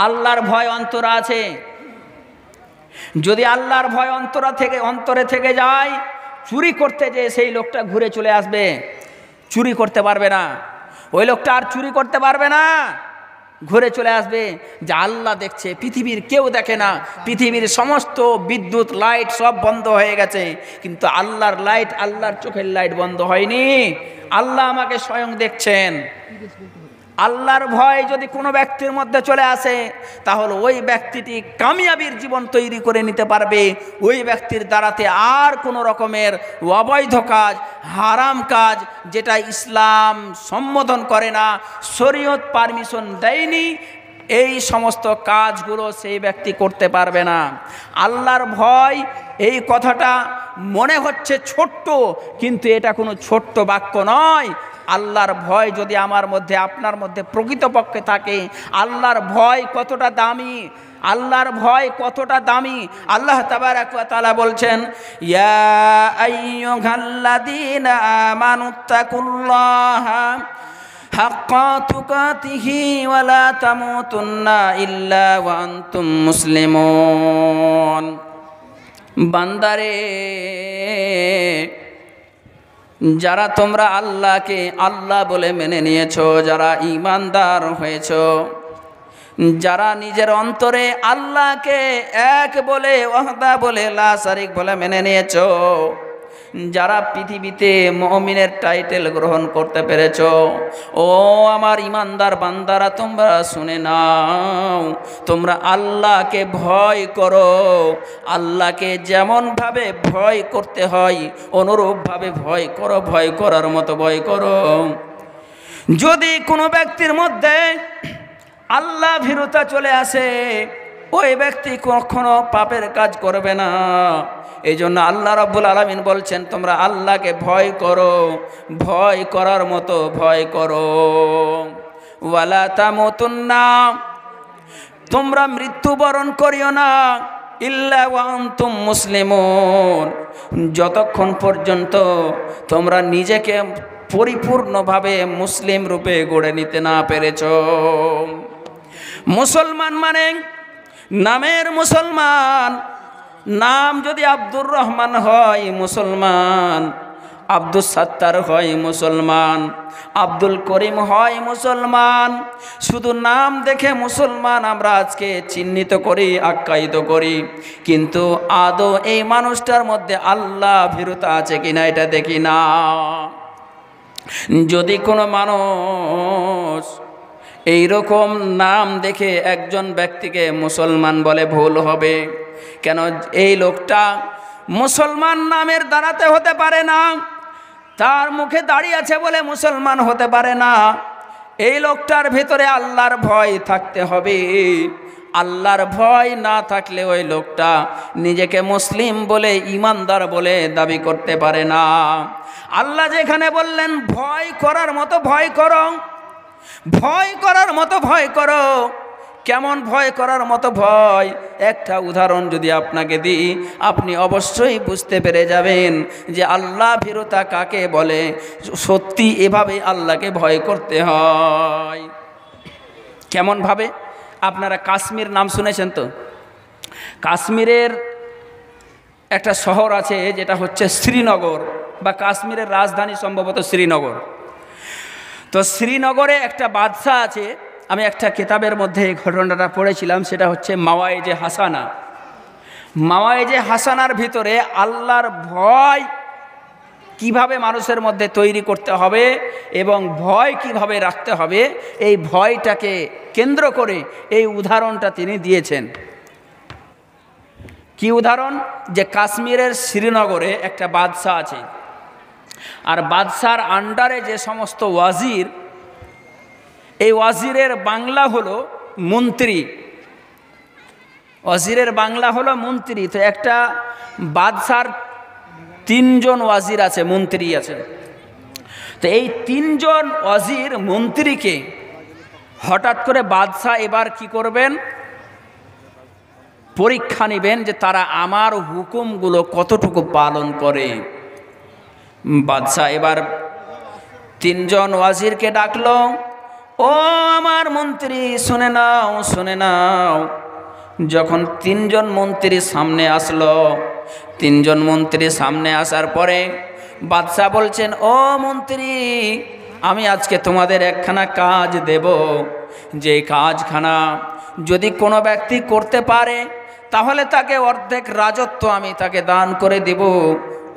আল্লাহর ভয় অন্তরে আছে। যদি আল্লাহর ভয় অন্তরে থেকে যায়, চুরি করতে যে সেই লোকটা ঘুরে চলে আসবে, চুরি করতে পারবে না। ওই লোকটা আর চুরি করতে পারবে না, ঘুরে চলে আসবে যে আল্লাহ দেখছে, পৃথিবীর কেউ দেখে না, পৃথিবীর সমস্ত বিদ্যুৎ লাইট সব বন্ধ হয়ে গেছে, কিন্তু আল্লাহর লাইট, আল্লাহর চোখের লাইট বন্ধ হয়নি। আল্লাহ আমাকে স্বয়ং দেখছেন। আল্লাহর ভয় যদি কোনো ব্যক্তির মধ্যে চলে আসে, তাহলে ওই ব্যক্তিটি কামিয়াবির জীবন তৈরি করে নিতে পারবে। ওই ব্যক্তির দ্বারাতে আর কোনো রকমের অবৈধ কাজ, হারাম কাজ, যেটা ইসলাম সম্বোধন করে না, শরীয়ত পারমিশন দেয়নি, এই সমস্ত কাজগুলো সেই ব্যক্তি করতে পারবে না। আল্লাহর ভয়, এই কথাটা মনে হচ্ছে ছোট্ট, কিন্তু এটা কোনো ছোট্ট বাক্য নয়। আল্লাহর ভয় যদি আমার মধ্যে, আপনার মধ্যে প্রকৃতপক্ষে থাকে, আল্লাহর ভয় কতটা দামি, আল্লাহর ভয় কতটা দামি। আল্লাহ তাবারাক ওয়া তাআলা বলছেন, ইয়া আইয়ুহাল্লাযীনা আমানুত্তাকুল্লাহা হাক্কা তুকাতিহি ওয়া লা তামুতুন্না ইল্লা ওয়া আনতুম মুসলিমুন। বান্দারে, যারা তোমরা আল্লাহকে আল্লাহ বলে মেনে নিয়েছো, যারা ঈমানদার হয়েছো, যারা নিজের অন্তরে আল্লাহকে এক বলে, ওয়াহদা বলে, লা শারিক বলে মেনে নিয়েছো, যারা পৃথিবীতে মুমিনের টাইটেল গ্রহণ করতে পেরেছো, ও আমার ঈমানদার বান্দারা, তোমরা শুনে নাও, তোমরা আল্লাহকে ভয় করো। আল্লাহকে যেমনভাবে ভয় করতে হয় অনুরূপভাবে ভয় করো, ভয় করার মতো ভয় করো। যদি কোনো ব্যক্তির মধ্যে আল্লাহ ভীরুতা চলে আসে, ওই ব্যক্তি কখনো পাপের কাজ করবে না। এই জন্য আল্লাহ রাব্বুল আলামিন বলছেন, তোমরা আল্লাহকে ভয় করো, ভয় করার মতো ভয় করো। ওয়ালা তামুতুন্না, তোমরা মৃত্যুবরণ করিও না, ইল্লা ওয়া আনতুম মুসলিমুন, যতক্ষণ পর্যন্ত তোমরা নিজেকে পরিপূর্ণভাবে মুসলিম রূপে গড়ে নিতে না পেরেছ। মুসলমান মানে নামের মুসলমান। নাম যদি আব্দুর রহমান হয় মুসলমান, আব্দুল সাত্তার হয় মুসলমান, আব্দুল করিম হয় মুসলমান। শুধু নাম দেখে মুসলমান আমরা আজকে চিহ্নিত করি, আখ্যায়িত করি, কিন্তু আদৌ এই মানুষটার মধ্যে আল্লাহ ভীরুতা আছে কিনা এটা দেখি না। যদি কোনো মানুষ এইরকম নাম দেখে একজন ব্যক্তিকে মুসলমান বলে, ভুল হবে। কেন? এই লোকটা মুসলমান নামের দ্বারাতে হতে পারে না, তার মুখে দাড়ি আছে বলে মুসলমান হতে পারে না। এই লোকটার ভেতরে আল্লাহর ভয় থাকতে হবে। আল্লাহর ভয় না থাকলে ওই লোকটা নিজেকে মুসলিম বলে, ঈমানদার বলে দাবি করতে পারে না। আল্লাহ যেখানে বললেন ভয় করার মতো ভয় করো, ভয় করার মতো ভয় করো, কেমন ভয় করার মতো ভয়? একটা উদাহরণ যদি আপনাকে দিই, আপনি অবশ্যই বুঝতে পেরে যাবেন যে আল্লাহ ভীরুতা কাকে বলে। সত্যি এভাবে আল্লাহকে ভয় করতে হয়। কেমন ভাবে? আপনারা কাশ্মীর নাম শুনেছেন তো? কাশ্মীরের একটা শহর আছে যেটা হচ্ছে শ্রীনগর, বা কাশ্মীরের রাজধানী সম্ভবত শ্রীনগর। তো শ্রীনগরে একটা বাদশাহ আছে। আমি একটা কিতাবের মধ্যে এই ঘটনাটা পড়েছিলাম, সেটা হচ্ছে মাওয়াইজে হাসানা। মাওয়াইজে হাসানার ভিতরে আল্লাহর ভয় কিভাবে মানুষের মধ্যে তৈরি করতে হবে এবং ভয় কিভাবে রাখতে হবে, এই ভয়টাকে কেন্দ্র করে এই উদাহরণটা তিনি দিয়েছেন। কি উদাহরণ? যে কাশ্মীরের শ্রীনগরে একটা বাদশাহ আছে, আর বাদশার আন্ডারে যে সমস্ত ওয়াজির, এই ওয়াজিরের বাংলা হলো মন্ত্রী। ওয়াজিরের বাংলা হলো মন্ত্রী। তো একটা বাদশার 3 জন ওয়াজির আছে, মন্ত্রী আছে। তো এই 3 জন ওয়াজির মন্ত্রীকে হঠাৎ করে বাদশাহ এবার কি করবেন? পরীক্ষা নেবেন যে তারা আমার হুকুমগুলো কতটুকু পালন করে। বাদশাহ এবার 3 জন ওয়াজিরকে ডাকলো, ও আমার মন্ত্রী শুনে নাও, শুনে নাও। যখন 3 জন মন্ত্রী সামনে আসলো, 3 জন মন্ত্রী সামনে আসার পরে বাদশাহ বলছেন, ও মন্ত্রী, আমি আজকে তোমাদের একখানা কাজ দেব, যে কাজখানা যদি কোনো ব্যক্তি করতে পারে তাহলে তাকে অর্ধেক রাজত্ব আমি তাকে দান করে দেব,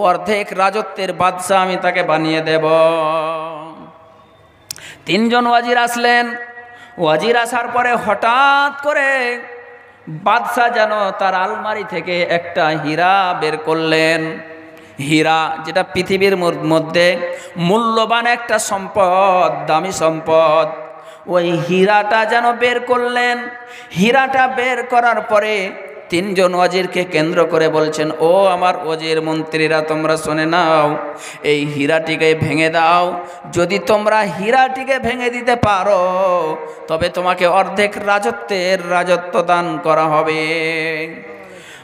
অর্ধেক রাজত্বের বাদশাহ আমি তাকে বানিয়ে দেব। তিনজন ওয়াজির আসলেন। ওয়াজির আসার পরে হঠাৎ করে বাদশাহ যেন তার আলমারি থেকে একটা হীরা বের করলেন। হীরা, যেটা পৃথিবীর মধ্যে মূল্যবান একটা সম্পদ, দামি সম্পদ, ওই হীরাটা যেন বের করলেন। হীরাটা বের করার পরে তিনজন ওয়াজিরকে কেন্দ্র করে বলছেন, ও আমার ওয়াজির মন্ত্রীরা, তোমরা শুনে নাও, এই হীরাটিকে ভেঙে দাও। যদি তোমরা হীরাটিকে ভেঙে দিতে পারো তবে তোমাকে অর্ধেক রাজত্ব দান করা হবে।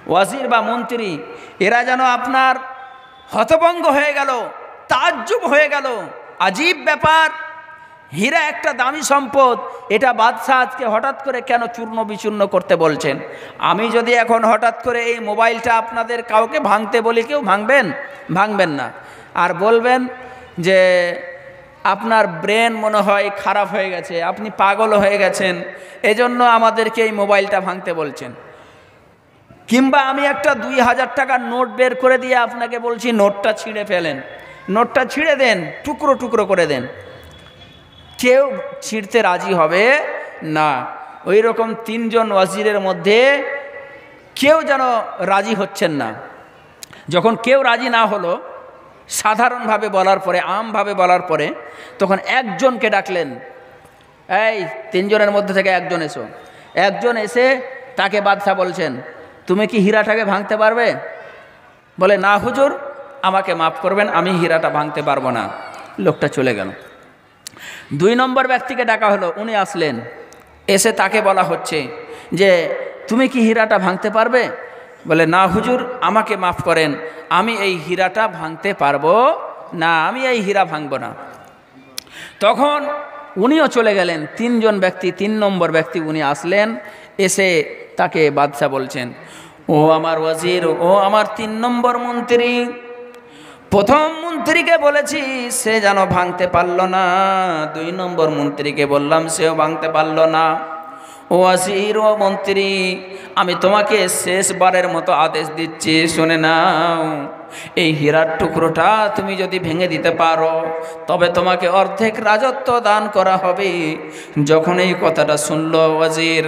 ওয়াজির বা মন্ত্রী এরা যেন আপনার হতভম্ব হয়ে গেল, তাজ্জুব হয়ে গেল। আজীব ব্যাপার, হীরা একটা দামি সম্পদ, এটা বাদশাহ আজকে হঠাৎ করে কেন চূর্ণ বিচূর্ণ করতে বলছেন? আমি যদি এখন হঠাৎ করে এই মোবাইলটা আপনাদের কাউকে ভাঙতে বলি, কেউ ভাঙবেন না, আর বলবেন যে আপনার ব্রেন মনে হয় খারাপ হয়ে গেছে, আপনি পাগল হয়ে গেছেন, এজন্য আমাদেরকে এই মোবাইলটা ভাঙতে বলছেন। কিংবা আমি একটা 2000 টাকার নোট বের করে দিয়ে আপনাকে বলছি নোটটা ছিঁড়ে ফেলেন, নোটটা ছিঁড়ে দেন, টুকরো টুকরো করে দেন, কেউ ছিঁড়তে রাজি হবে না। ওই রকম তিনজন ওয়াজিরের মধ্যে কেউ যেন রাজি হচ্ছেন না। যখন কেউ রাজি না হলো, সাধারণভাবে বলার পরে, আমভাবে বলার পরে, তখন একজনকে ডাকলেন, এই তিনজনের মধ্যে থেকে একজন এসো। একজন এসে তাকে বাদশাহ বলছেন, তুমি কি হীরাটাকে ভাঙতে পারবে? বলে, না হুজুর, আমাকে মাফ করবেন, আমি হীরাটা ভাঙতে পারবো না। লোকটা চলে গেল। 2 নম্বর ব্যক্তিকে ডাকা হলো, উনি আসলেন। এসে তাকে বলা হচ্ছে যে তুমি কি হীরাটা ভাঙতে পারবে? বলে, না হুজুর, আমাকে মাফ করেন, আমি এই হীরাটা ভাঙতে পারবো না, আমি এই হীরা ভাঙব না। তখন উনিও চলে গেলেন। 3 নম্বর ব্যক্তি উনি আসলেন। এসে তাকে বাদশাহ বলছেন, ও আমার ওয়াজির, ও আমার 3 নম্বর মন্ত্রী, প্রথম মন্ত্রীকে বলেছি সে যেন ভাঙতে পারল না, 2 নম্বর মন্ত্রীকে বললাম সেও ভাঙতে পারল না। ও ওয়াজির, ও মন্ত্রী, আমি তোমাকে শেষবারের মতো আদেশ দিচ্ছি, শুনে নাও, এই হীরার টুকরোটা তুমি যদি ভেঙে দিতে পারো তবে তোমাকে অর্ধেক রাজত্ব দান করা হবে। যখন এই কথাটা শুনল ওয়াজির,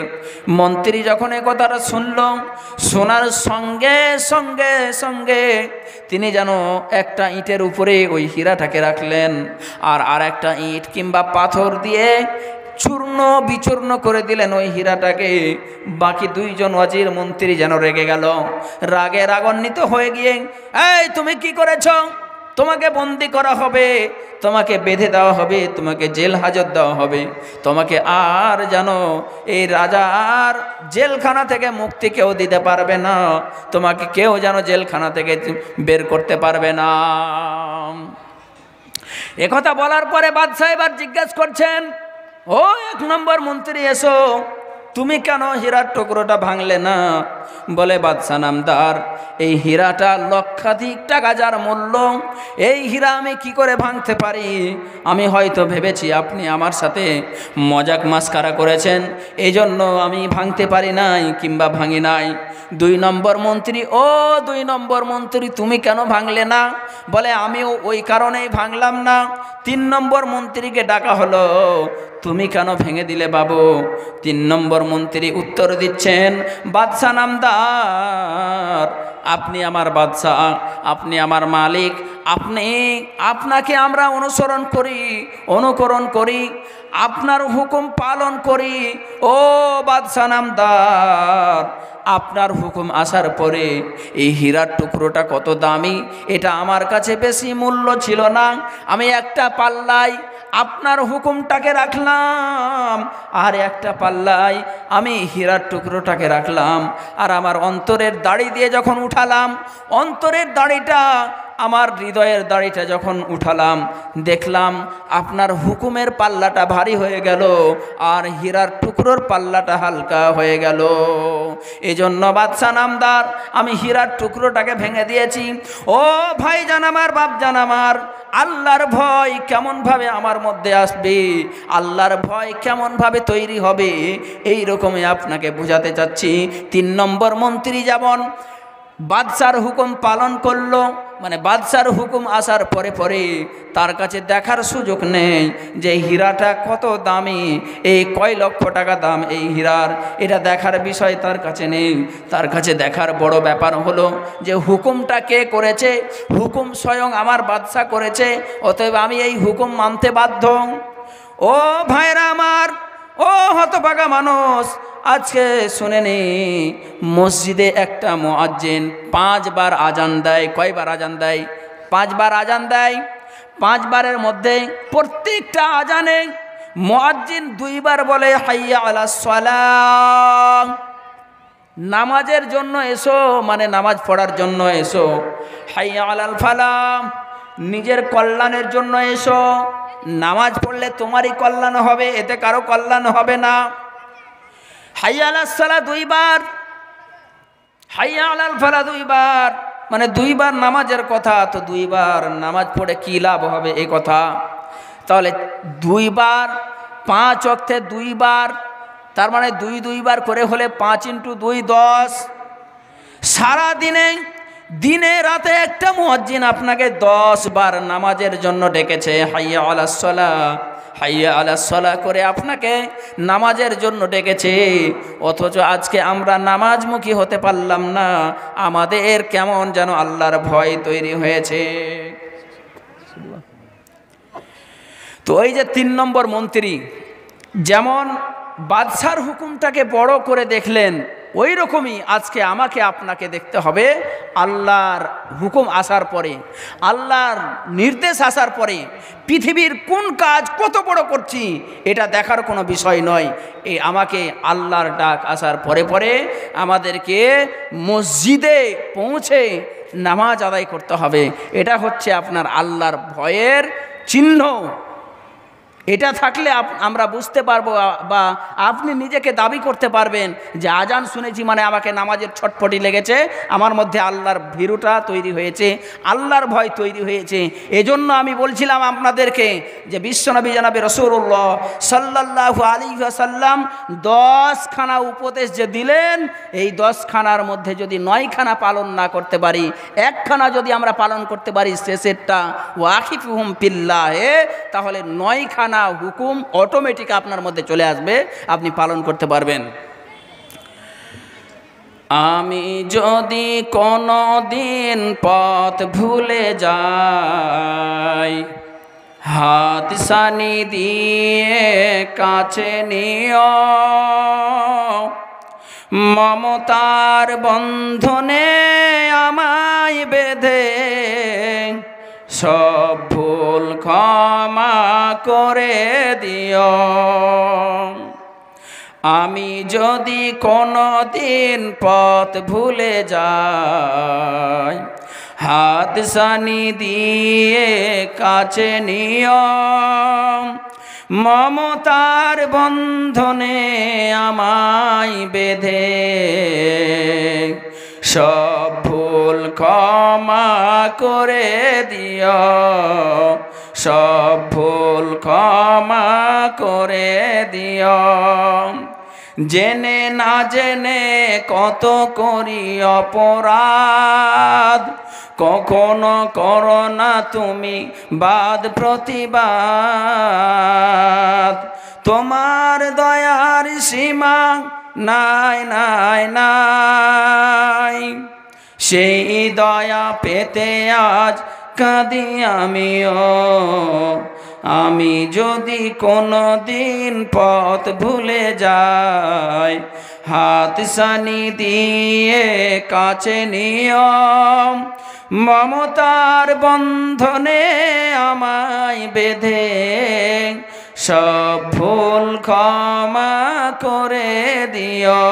মন্ত্রী যখন এই কথাটা শুনল, শোনার সঙ্গে সঙ্গে সঙ্গে তিনি যেন একটা ইটের উপরে ওই হীরাটাকে রাখলেন, আর একটা ইট কিংবা পাথর দিয়ে চূর্ণ বিচূর্ণ করে দিলেন ওই হীরাটাকে। বাকি 2 জন ওয়াজির মন্ত্রী যেন রেগে গেল, রাগে রাগান্বিত হয়ে গিয়ে, এই তুমি কি করেছ? তোমাকে বন্দি করা হবে, তোমাকে বেঁধে দেওয়া হবে, তোমাকে জেল হাজত দেওয়া হবে, তোমাকে আর যেন এই রাজার জেলখানা থেকে মুক্তি কেউ দিতে পারবে না, তোমাকে কেউ যেন জেলখানা থেকে বের করতে পারবে না। একথা বলার পরে বাদশাহ এবার জিজ্ঞাসা করছেন, ও 1 নম্বর মন্ত্রী, এসো, তুমি কেন হীরার টুকরোটা ভাঙলে না? বলে, বাদশাহ নামদার, এই হীরাটা লক্ষাধিক টাকা যার মূল্য, এই হীরা আমি কি করে ভাঙতে পারি? আমি হয়তো ভেবেছি আপনি আমার সাথে মজাক মাস্কারা করেছেন, এই জন্য আমি ভাঙতে পারি নাই কিংবা ভাঙি নাই। 2 নম্বর মন্ত্রী, ও 2 নম্বর মন্ত্রী, তুমি কেন ভাঙলে না? বলে, আমিও ওই কারণেই ভাঙলাম না। 3 নম্বর মন্ত্রীকে ডাকা হলো, তুমি কেন ভেঙে দিলে বাবু? 3 নম্বর মন্ত্রী উত্তর দিচ্ছেন, বাদশাহ নামদার, আপনি আমার বাদশাহ, আপনি আমার মালিক, আপনাকে আমরা অনুকরণ করি, আপনার হুকুম পালন করি। ও বাদশাহ নামদার, আপনার হুকুম আসার পরে এই হীরার টুকরোটা কত দামি, এটা আমার কাছে বেশি মূল্য ছিল না। আমি একটা পাল্লায় আপনার হুকুমটাকে রাখলাম, আর একটা পাল্লায় আমি হীরার টুকরোটাকে রাখলাম, আর আমার অন্তরের দাড়ি দিয়ে যখন উঠালাম, অন্তরের দাড়িটা, আমার হৃদয়ের দাড়িটা যখন উঠালাম, দেখলাম আপনার হুকুমের পাল্লাটা ভারী হয়ে গেল আর হীরার টুকরোর পাল্লাটা হালকা হয়ে গেল। এজন্য বাদশাহ নামদার, আমি হীরার টুকরোটাকে ভেঙে দিয়েছি। ও ভাই জান আমার, বাপ জান আমার, আল্লাহর ভয় কেমন ভাবে আমার মধ্যে আসবে, আল্লাহর ভয় কেমন ভাবে তৈরি হবে, এই রকমই আপনাকে বোঝাতে চাচ্ছি। 3 নম্বর মন্ত্রী যেমন বাদশার হুকুম পালন করলো, মানে বাদশার হুকুম আসার পরে পরে তার কাছে দেখার সুযোগ নেই যে হীরাটা কত দামি, এই কয় লক্ষ টাকা দাম এই হীরার, এটা দেখার বিষয় তার কাছে নেই। তার কাছে দেখার বড় ব্যাপার হলো যে হুকুমটা কে করেছে, হুকুম স্বয়ং আমার বাদশা করেছে, অতএব আমি এই হুকুম মানতে বাধ্য। ও ভাইরা আমার, ও হতভাগা মানুষ, আজকে শুনে নি মসজিদে একটা মুয়াজ্জিন 5 বার আজান দেয়। কয়বার আজান দেয়? 5 বার আজান দেয়। 5 বারের মধ্যে প্রত্যেকটা আজানে মুয়াজ্জিন 2 বার বলে হাইয়া আলাস সালাহ, নামাজের জন্য এসো, মানে নামাজ পড়ার জন্য এসো। হাইয়া আলাল ফালাহ, নিজের কল্যাণের জন্য এসো, নামাজ পড়লে তোমারই কল্যাণ হবে, এতে কারো কল্যাণ হবে না। হাইয়া আলাস সালাহ 2 বার, হাইয়া আলাল ফালাহ 2 বার, মানে 2 বার নামাজের কথা। তো 2 বার নামাজ পড়ে কী লাভ হবে এই কথা? তাহলে 2 বার 5 ওয়াক্তে 2 বার, তার মানে 2 বার করে হলে 5 × 2 10। সারা দিনে রাতে একটা মুয়াজ্জিন আপনাকে 10 বার নামাজের জন্য ডেকেছে, হাইয়া আলাস সালাহ, হাইয়া আলাস সালাহ করে আপনাকে নামাজের জন্য ডেকেছে। অথচ আজকে আমরা নামাজমুখী হতে পারলাম না, আমাদের কেমন যেন আল্লাহর ভয় তৈরি হয়েছে। তো ওই যে 3 নম্বর মন্ত্রী যেমন বাদশার হুকুমটাকে বড় করে দেখলেন, ওই রকমই আজকে আমাকে আপনাকে দেখতে হবে আল্লাহর হুকুম আসার পরে, আল্লাহর নির্দেশ আসার পরে পৃথিবীর কোন কাজ কত বড় করছি এটা দেখার কোনো বিষয় নয়। এই আমাকে আল্লাহর ডাক আসার পরে পরে আমাদেরকে মসজিদে পৌঁছে নামাজ আদায় করতে হবে। এটা হচ্ছে আপনার আল্লাহর ভয়ের চিহ্ন। এটা থাকলে আমরা বুঝতে পারবো, বা আপনি নিজেকে দাবি করতে পারবেন যে আজান শুনেছি মানে আমাকে নামাজের ছটফটি লেগেছে, আমার মধ্যে আল্লাহর ভীরুতা তৈরি হয়েছে, আল্লাহর ভয় তৈরি হয়েছে। এজন্য আমি বলছিলাম আপনাদেরকে যে বিশ্বনবী জনাবে রাসূলুল্লাহ সাল্লাল্লাহু আলাইহি ওয়াসাল্লাম 10খানা উপদেশ যে দিলেন, এই 10খানার মধ্যে যদি 9খানা পালন না করতে পারি, 1খানা যদি আমরা পালন করতে পারি শেষেরটা ওয়াকিফুহুম ফিল্লাহে, তাহলে 9খানা হুকুম অটোমেটিক আপনার মধ্যে চলে আসবে, আপনি পালন করতে পারবেন। আমি যদি কোনো দিন পথ ভুলে যাই, হাত সানি দিয়ে কাছে নিও, মমতার বন্ধনে আমায় বেঁধে সব ভুল ক্ষমা করে দিও। আমি যদি কোনো দিন পথ ভুলে যাই, হাত সানি দিয়ে কাছে নিও, মমতার বন্ধনে আমায় বেঁধে সব ভুল ক্ষমা করে দিও, সব ভুল ক্ষমা করে দিও। জেনে না জেনে কত করি অপরাধ, কখনো করো না তুমি বাদ প্রতিবাদ, তোমার দয়ার সীমা নাই নাই নাই, সেই দয়া পেতে আজ কাঁদি আমিও। আমি যদি কোনো দিন পথ ভুলে যাই, হাত সানি দিয়ে কাছে নিও, মমতার বন্ধনে আমায় বেঁধে সব ভুল ক্ষমা করে দিও।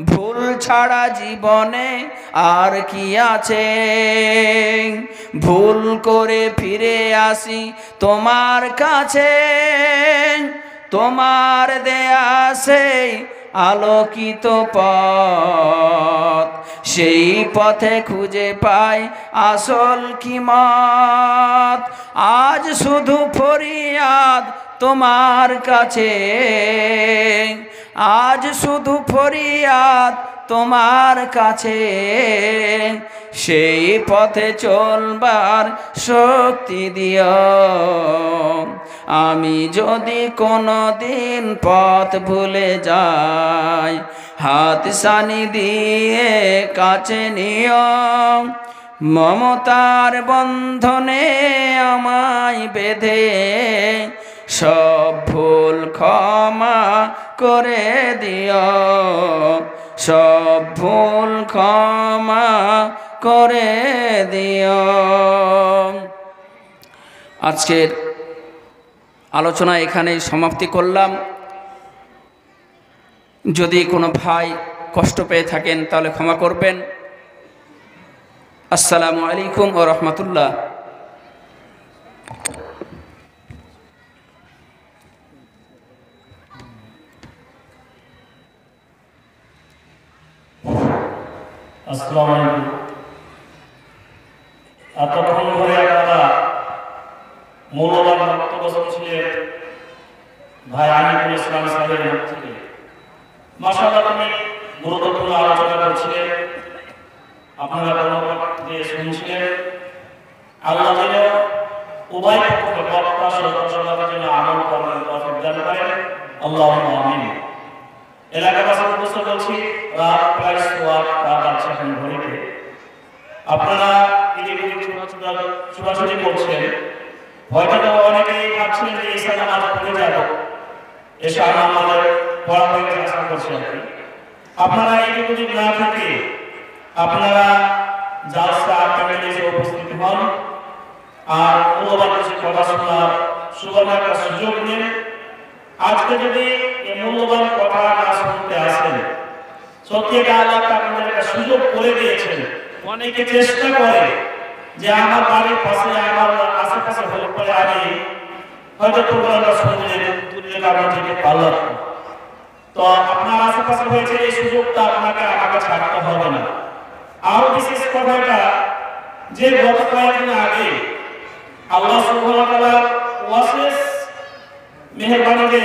ভুল ছাড়া জীবনে আর কি আছে, ভুল করে ফিরে আসি তোমার কাছে, তোমার দেয়া সেই আলোকিত পথ, সেই পথে খুঁজে পাই আসল কিমত। আজ শুধু ফরিয়াদ তোমার কাছে, আজ শুধু ফরিয়াদ তোমার কাছে, সেই পথে চলবার শক্তি দিও। আমি যদি কোনো দিন পথ ভুলে যাই, হাত সানি দিয়ে কাছে নিও। মমতার বন্ধনে আমায় বেঁধে সব ভুল ক্ষমা করে দিও, সব ভুল ক্ষমা করে দিও। আজকের আলোচনা এখানেই সমাপ্তি করলাম। যদি কোনো ভাই কষ্ট পেয়ে থাকেন তাহলে ক্ষমা করবেন। আসসালামু আলাইকুম ওয়া রাহমাতুল্লাহ। আসসালামু আলাইকুম। এতক্ষণ ধরে আপনারা মূল্যবান বক্তব্য শুনছিলেন ভাই আনিকুল ইসলাম সাহেবের মুখ থেকে। মাশাআল্লাহ, তিনি গুরুত্বপূর্ণ আলোচনা করছিলেন, আপনারা ধন্যবাদ দিয়ে শুনছিলেন। আল্লাহ যেন উভয় পক্ষকে বক্তা শ্রোতার জন্য আমল করার তৌফিক দান করেন, আল্লাহুম্মা আমিন। এলাকাবাসী উপস্থিত বলছি, রাত প্রায় সোয়ার বাজছে এখন ঘড়িতে। আপনারা ইতিমধ্যে ছোটাছুটি করছেন, হয়তো অনেকেই ভাবছিলেন যে ঈশা নামাজ পড়ে যাব, এসে আমাদের পড়া হয়ে গেছে আশা করছি আর কি। আপনারা ইতিমধ্যে না থেকে আপনারা জালসা প্যানেলে এসে উপস্থিত হন আর মূল্যবান কিছু কথা শোনার সুবর্ণ একটা সুযোগ নিন। আজকে যদি এই মূল্যবান কথা না শুনতে আসেন, সত্যি এটা আল্লাহ আপনাদের একটা সুযোগ করে দিয়েছেন। অনেকে চেষ্টা করে যে আমার বাড়ির পাশে আমার আশেপাশে হলে পরে আমি হয়তো প্রোগ্রামটা শুনতে দূরে কারণ থেকে পারলাম। তো আপনার আশেপাশে হয়েছে, এই সুযোগটা আপনাকে আমাকে ছাড়তে হবে না। আরো বিশেষ কথাটা যে গত কয়েকদিন আগে আল্লাহ সুবহানাহু ওয়া তাআলার ওয়াসিস মেহেরবানিতে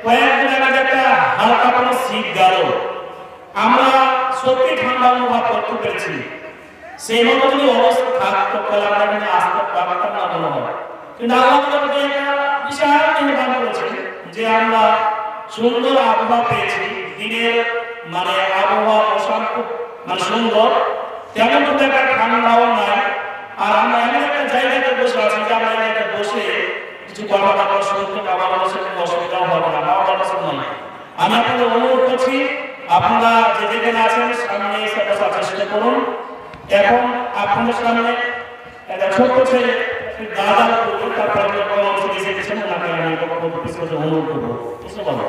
কয়েকদিন আগে একটা হালকা কোনো শীত গেল, আমরা সত্যি ঠান্ডা অনুভব করতে পেরেছি। সেই মতো যদি অবস্থা থাকতো তাহলে আমরা কিন্তু আসতে পারতাম না মনে হয়। কিন্তু আল্লাহ আমাদের একটা বিশাল মেহেরবানি করেছেন যে আমরা সুন্দর আবহাওয়া পেয়েছি। দিনের মানে আবহাওয়া অশান্ত মানে সুন্দর, তেমন কিন্তু একটা ঠান্ডাও নাই। আর আমরা এমন একটা জায়গাতে বসে আছি যে আমরা এখানে বসে কিছু কথা শুনতে পাবো, আমাদের সাথে অসুবিধা হবে না, পাওয়া কথা নয়। আমি আপনাদের অনুরোধ করছি, আপনারা যে যেখানে আছেন সামনে এসে বসার চেষ্টা করুন। এখন আপনাদের সামনে একটা ছোট্ট ছেলে দাদা করবো, তারপরে এসেছেন ওনাকে আমি অনুরোধ করবো, বুঝতে পারবো।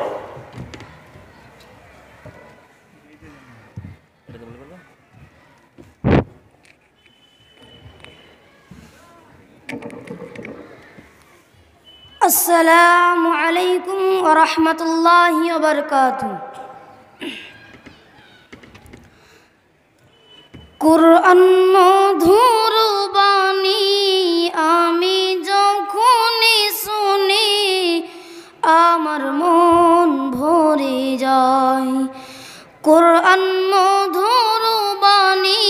আসসালামু আলাইকুম ওয়া রাহমাতুল্লাহি ওয়া বারাকাতুহু। কুরআন মধুর বাণী আমি যখনই শুনি আমার মন ভরে যায়। কুরআন মধুর বাণী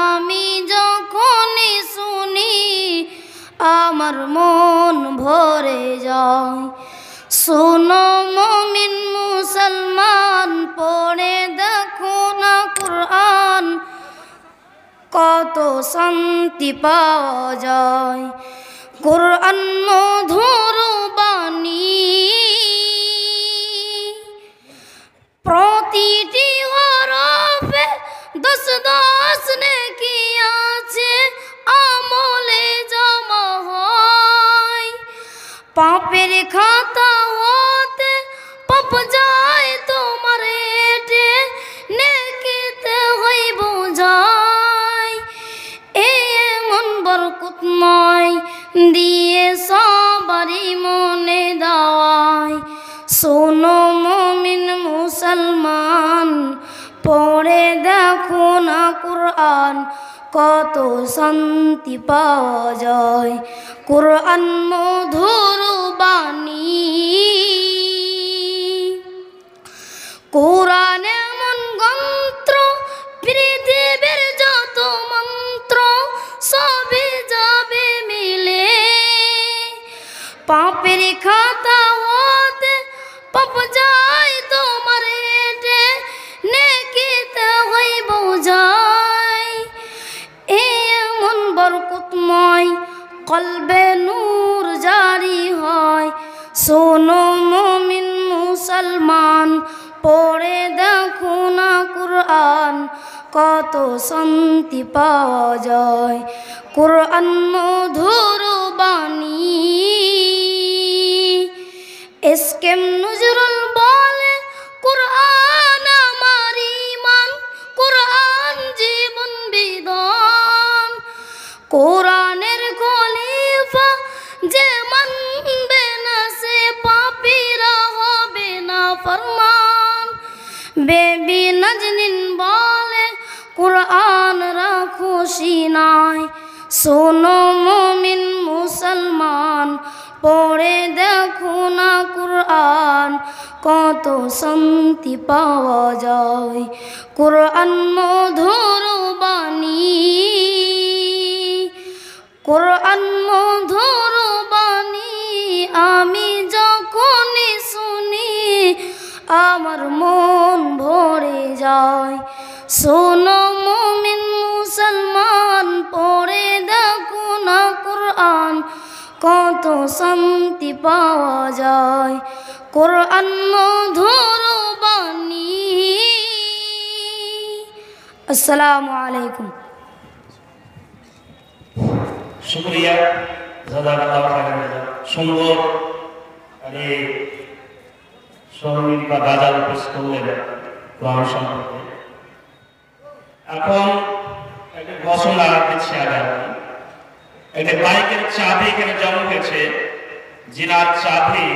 আমি যখনই শুনি আমার মন ভরে যায়। শোনো মুমিন মুসলমান, পড়ে দেখো না কুরআন, কত শান্তি পাওয়া যায়। কুরআন মধুর বাণী, প্রতিটি হরফে 10 নেকি আছে, আমলে জমা হয়। পাপের খাতা হতে পাপ যায় তোমার হেঁটে, নেকিতে হই বোঝায়। এমন বরকতময় দিয়ে সবারই মনে দাওয়ায়। শোনো মুমিন মুসলমান, পড়ে দেখো না কুরআন, কত শান্তি পাওয়া যায়। কুরআন মধুর বাণী, কুরআন এমন গ্রন্থ শোনো মুমিন মুসলমান, পড়ে দেখো না কুরআন, কত শান্তি পাওয়া যায়। কুরআন মধুর বাণী, এসকেম নজরুল বলে কুরআন আমার ঈমান, কুরআন জীবন বিধান। কোরআনের খলিফা যে মানবে না, সে পাপীরা হবে না ফরমান। বেবি নাজনীন বলে কুরআন রাখো সিনায়, শোনো মুমিন মুসলমান, পড়ে দেখো না কুরআন, কত শান্তি পাওয়া যায়। কুরআন মধুর বাণী, কুরআন মধুর বাণী, আমি যখনই শুনি আমার মন ভরে যায়। শোনো মুমিন মুসলমান, পড়ে দেখো না কুরআন, কত শান্তি পাওয়া যায়। কুরআন মধুর বাণী। আসসালামু আলাইকুম। শুকরিয়া, জাযাকাল্লাহু খাইরান। সুন্দর সঙ্গীত বা গাজাল পেশ করলেন কোরআন সম্পর্কে। এখন একটা ঘোষণা দিচ্ছি আগে। একটা বাইকের চাবি এখানে জমা হয়েছে, যিনার চাবি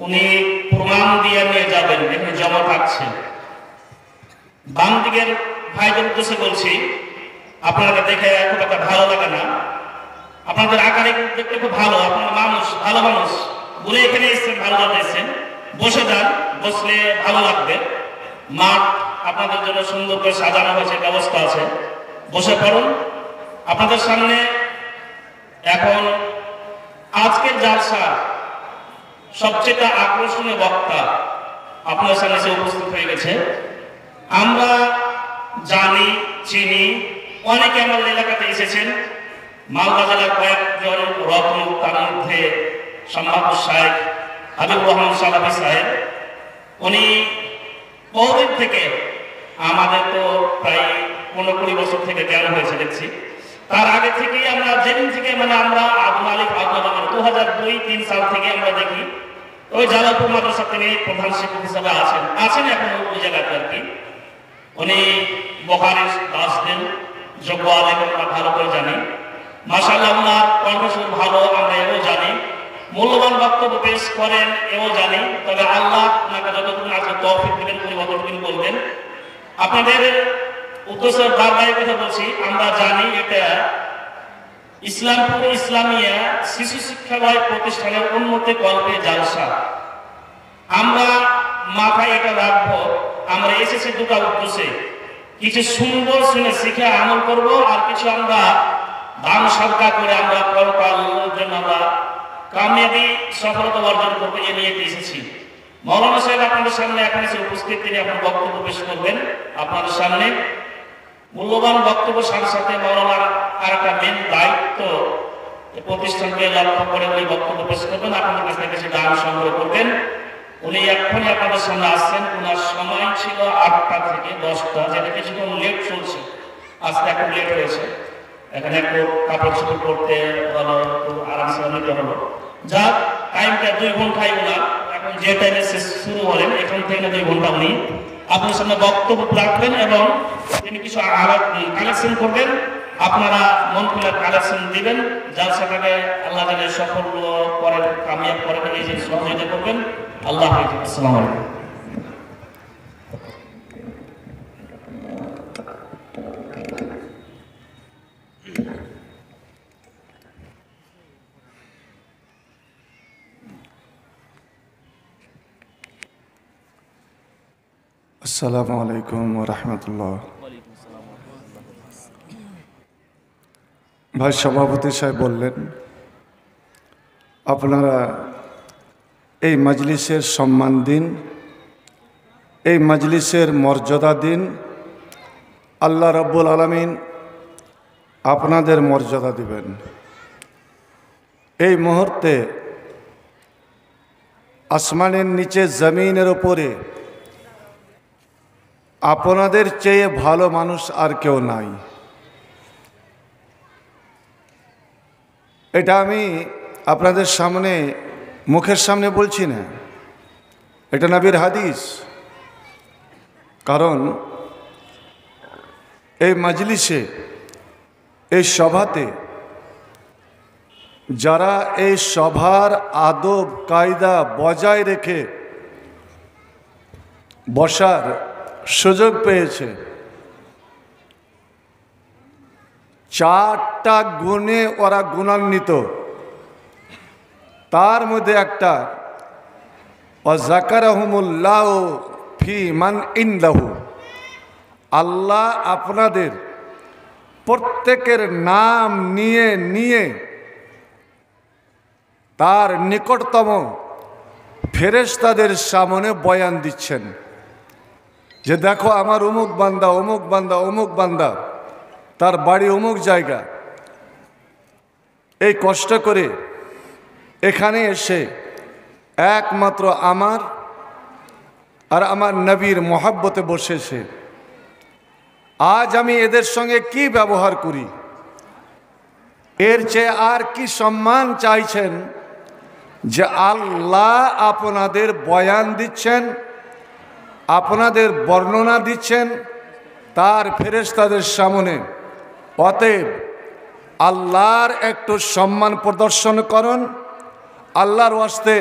উনি প্রমাণ দিয়ে নিয়ে যাবেন, এখানে জমা থাকছে। বাম দিকের ভাইদের উদ্দেশ্যে বলছি, আপনারা দেখে খুব একটা ভালো লাগে না, আপনাদের আকারে দেখতে খুব ভালো, আপনার মানুষ ভালো মানুষ বলে এখানে এসেছেন, ভালো জায়গায় এসেছেন, বসে যান, বসলে ভালো লাগবে। মাঠ আপনাদের জন্য সুন্দর করে সাজানো হয়েছে, ব্যবস্থা আছে, বসে পড়ুন। আপনাদের সামনে এখন আজকের জালসা সবচেয়ে আকর্ষণীয় বক্তা আপনাদের সামনে এসে উপস্থিত হয়ে গেছে। আমরা জানি, চিনি, অনেকে আমার এলাকাতে এসেছেন। মালদা জেলার কয়েকজন রত্ন, তার মধ্যে সম্মানিত শাইখ হাবিবুর রহমান সালাফি সাহেব, উনি বহুদিন থেকে, আমাদের তো প্রায় 15-20 বছর থেকে জ্ঞান হয়েছে দেখছি, তার আগে থেকেই আমরা যেদিন থেকে আমরা আব্দুল আলী 2002-3 সাল থেকে আমরা দেখি ওই জালালপুর মাদ্রাসা তিনি প্রধান শিক্ষক হিসাবে আছেন এখন ওই জায়গাতে আর কি। উনি বুখারীর দাস দেন, যোগ্য আলেম, আমরা ভালো করে জানি। মাশাআল্লাহ, ওনার কণ্ঠস্বর ভালো, আমরা এও জানি। মূল্যবান বক্তব্য পেশ করেন এও জানি। তবে আল্লাহ ওনাকে যতটুকু আজকে তৌফিক দিবেন, উনি কতটুকু বলবেন। আপনাদের উদ্দেশ্যে বারবার কথা বলছি, আমরা জানি এটা ইসলামপুর ইসলামিয়া শিশু শিক্ষালয় প্রতিষ্ঠানের উন্নতি কল্পে জালসা। আমরা মাথায় এটা রাখবো, আমরা এসেছি দুটো উদ্দেশ্যে, কিছু সুন্দর শুনে শিখে আমল করব, আর কিছু আমরা দান সদকা করে আমরা পরকালের জন্য আমরা কামিয়াবি সফলতা অর্জন করবো, এ নিয়ে এসেছি। মৌলানা সাহেব আপনাদের সামনে এখন এসে উপস্থিত, তিনি এখন বক্তব্য পেশ করবেন আপনাদের সামনে। মূল্যবান বক্তব্য সাথে সাথে মৌলানার আর একটা মেন দায়িত্ব, প্রতিষ্ঠানকে লক্ষ্য করে উনি বক্তব্য পেশ করবেন, আপনাদের কাছ থেকে কিছু দান সংগ্রহ করবেন। উনি এখনই আপনাদের সামনে আসছেন। ওনার সময় ছিল 8টা থেকে 10টা, যেটা কিছুক্ষণ লেট চলছে, আজকে একটু লেট হয়েছে। এখানে একটু কাপড় চোপড় করতে হলো, একটু আরামসে নিতে হলো। যা টাইমটা 2 ঘন্টায় ওনার, এখন যে টাইমে শুরু হলেন এখান থেকে 2 ঘন্টা উনি আপনার সামনে বক্তব্য রাখবেন এবং তিনি কিছু কালেকশন করবেন। আপনারা মন খুলে কালেকশন দিবেন, যার সাথে আল্লাহ তাআলা সফল করেন, কামিয়াব করেন, এই যে সহযোগিতা করবেন। আল্লাহ হাফেজ। আসসালামু আলাইকুম। আসসালামু আলাইকুম ওয়া রাহমাতুল্লাহ। ভাই সভাপতি সাহেব বললেন, আপনারা এই মজলিসের সম্মান দিন, এই মজলিসের মর্যাদা দিন। আল্লাহ রাব্বুল আলামিন আপনাদের মর্যাদা দিবেন। এই মুহূর্তে আসমানের নিচে জমিনের উপরে আপনাদের চেয়ে ভালো মানুষ আর কেউ নাই। এটা আমি আপনাদের সামনে মুখের সামনে বলছি না, এটা নবীর হাদিস। কারণ এই মজলিসে, এই সভাতে যারা এই সভার আদব কায়দা বজায় রেখে বসার সুযোগ পেয়েছে, 4টা গুণে ওরা গুণান্বিত। তার মধ্যে একটা ওয়াযাকারাহুমুল্লাহু ফি মান ইনদাহু, আল্লাহ আপনাদের প্রত্যেকের নাম নিয়ে নিয়ে তার নিকটতম ফেরেশতাদের সামনে বয়ান দিচ্ছেন যে দেখো আমার অমুক বান্দা, অমুক বান্দা, অমুক বান্দা, তার বাড়ি অমুক জায়গা, এই কষ্ট করে এখানে এসে একমাত্র আমার আর আমার নবীর মহব্বতে বসেছে। আজ আমি এদের সঙ্গে কি ব্যবহার করি, এর চেয়ে আর কি সম্মান চাইছেন যে আল্লাহ আপনাদের বয়ান দিচ্ছেন, আপনাদের বর্ণনা দিচ্ছেন তার ফেরেশতাদের সামনে। অতএব আল্লাহর একটু সম্মান প্রদর্শন করুন, আল্লাহর ওয়াস্তে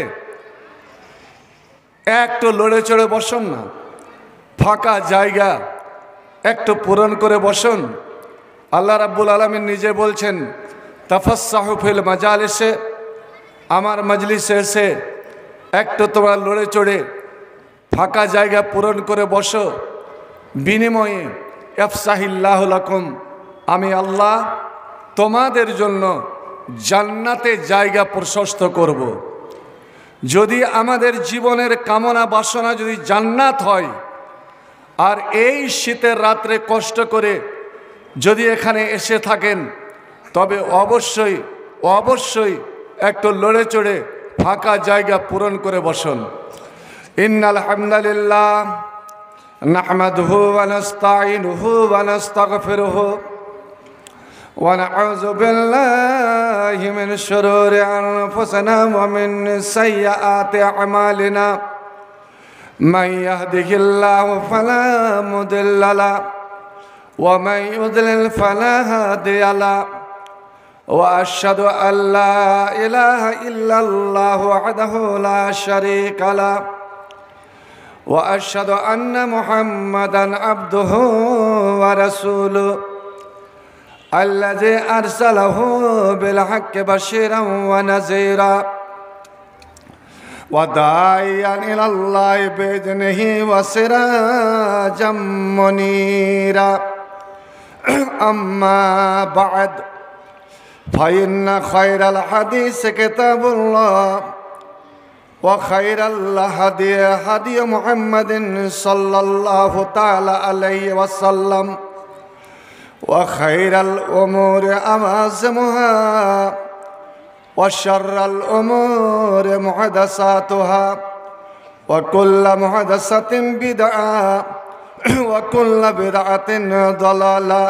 একটু লড়ে চড়ে বসুন না, ফাঁকা জায়গা একটু পূরণ করে বসুন। আল্লাহ রাব্বুল আলামিন নিজে বলছেন তাফাসসাহু ফিল মাজালিসে, আমার মজলিসে এসে একটু তোমরা লড়ে চড়ে ফাঁকা জায়গা পূরণ করে বসো, বিনিময়ে ইফসাহিল্লাহু লাকুম, আমি আল্লাহ তোমাদের জন্য জান্নাতে জায়গা প্রশস্ত করব। যদি আমাদের জীবনের কামনা বাসনা যদি জান্নাত হয়, আর এই শীতের রাত্রে কষ্ট করে যদি এখানে এসে থাকেন, তবে অবশ্যই অবশ্যই একটু লড়ে চড়ে ফাঁকা জায়গা পূরণ করে বসুন। ইন্নাল হামদালিল্লাহ নাহমাদুহু ওয়া নাস্তাঈনুহু ওয়া নাস্তাগফিরুহু ওয়া নাউযু বিল্লাহি মিন শুরুরি আনফুসিনা ওয়া মিন সাইয়্যাতি আমালিনা। মান ইয়াহদিহিল্লাহু ফালা মুদিল্লা লাহু ওয়া মান ইউদ্লিল ফালা হাদিয়া লাহু। وأشهد أن لا إله إلا الله وحده لا شريك له وأشهد أن محمدا عبده ورسوله الذي أرسله بالحق بشيرا ونذيرا وداعيا إلى الله بإذنه وسراجا منيرا. أما بعد فإن خير الحديث كتاب الله وخير الهدي هدي محمد صلى الله تعالى عليه وسلم وخير الأمور أوازمها وشر الأمور محدثاتها وكل محدثة بدعة وكل بدعة ضلالة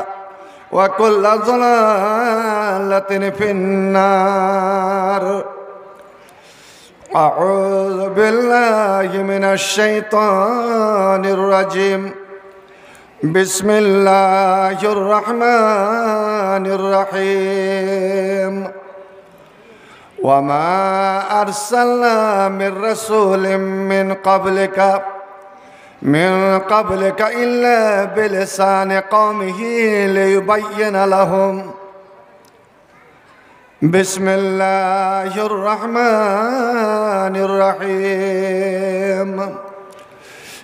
وكل ضلالة في النار. أعوذ بالله من الشيطان الرجيم. بسم الله الرحمن الرحيم. وما أرسلنا من رسول من قبلك إلا بلسان قومه ليبين لهم. بسم الله الرحمن الرحيم.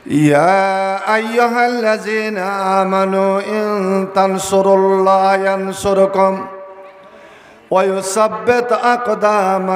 يا أيها الذين آمنوا إن تنصروا الله ينصركم ويثبت أقدامكم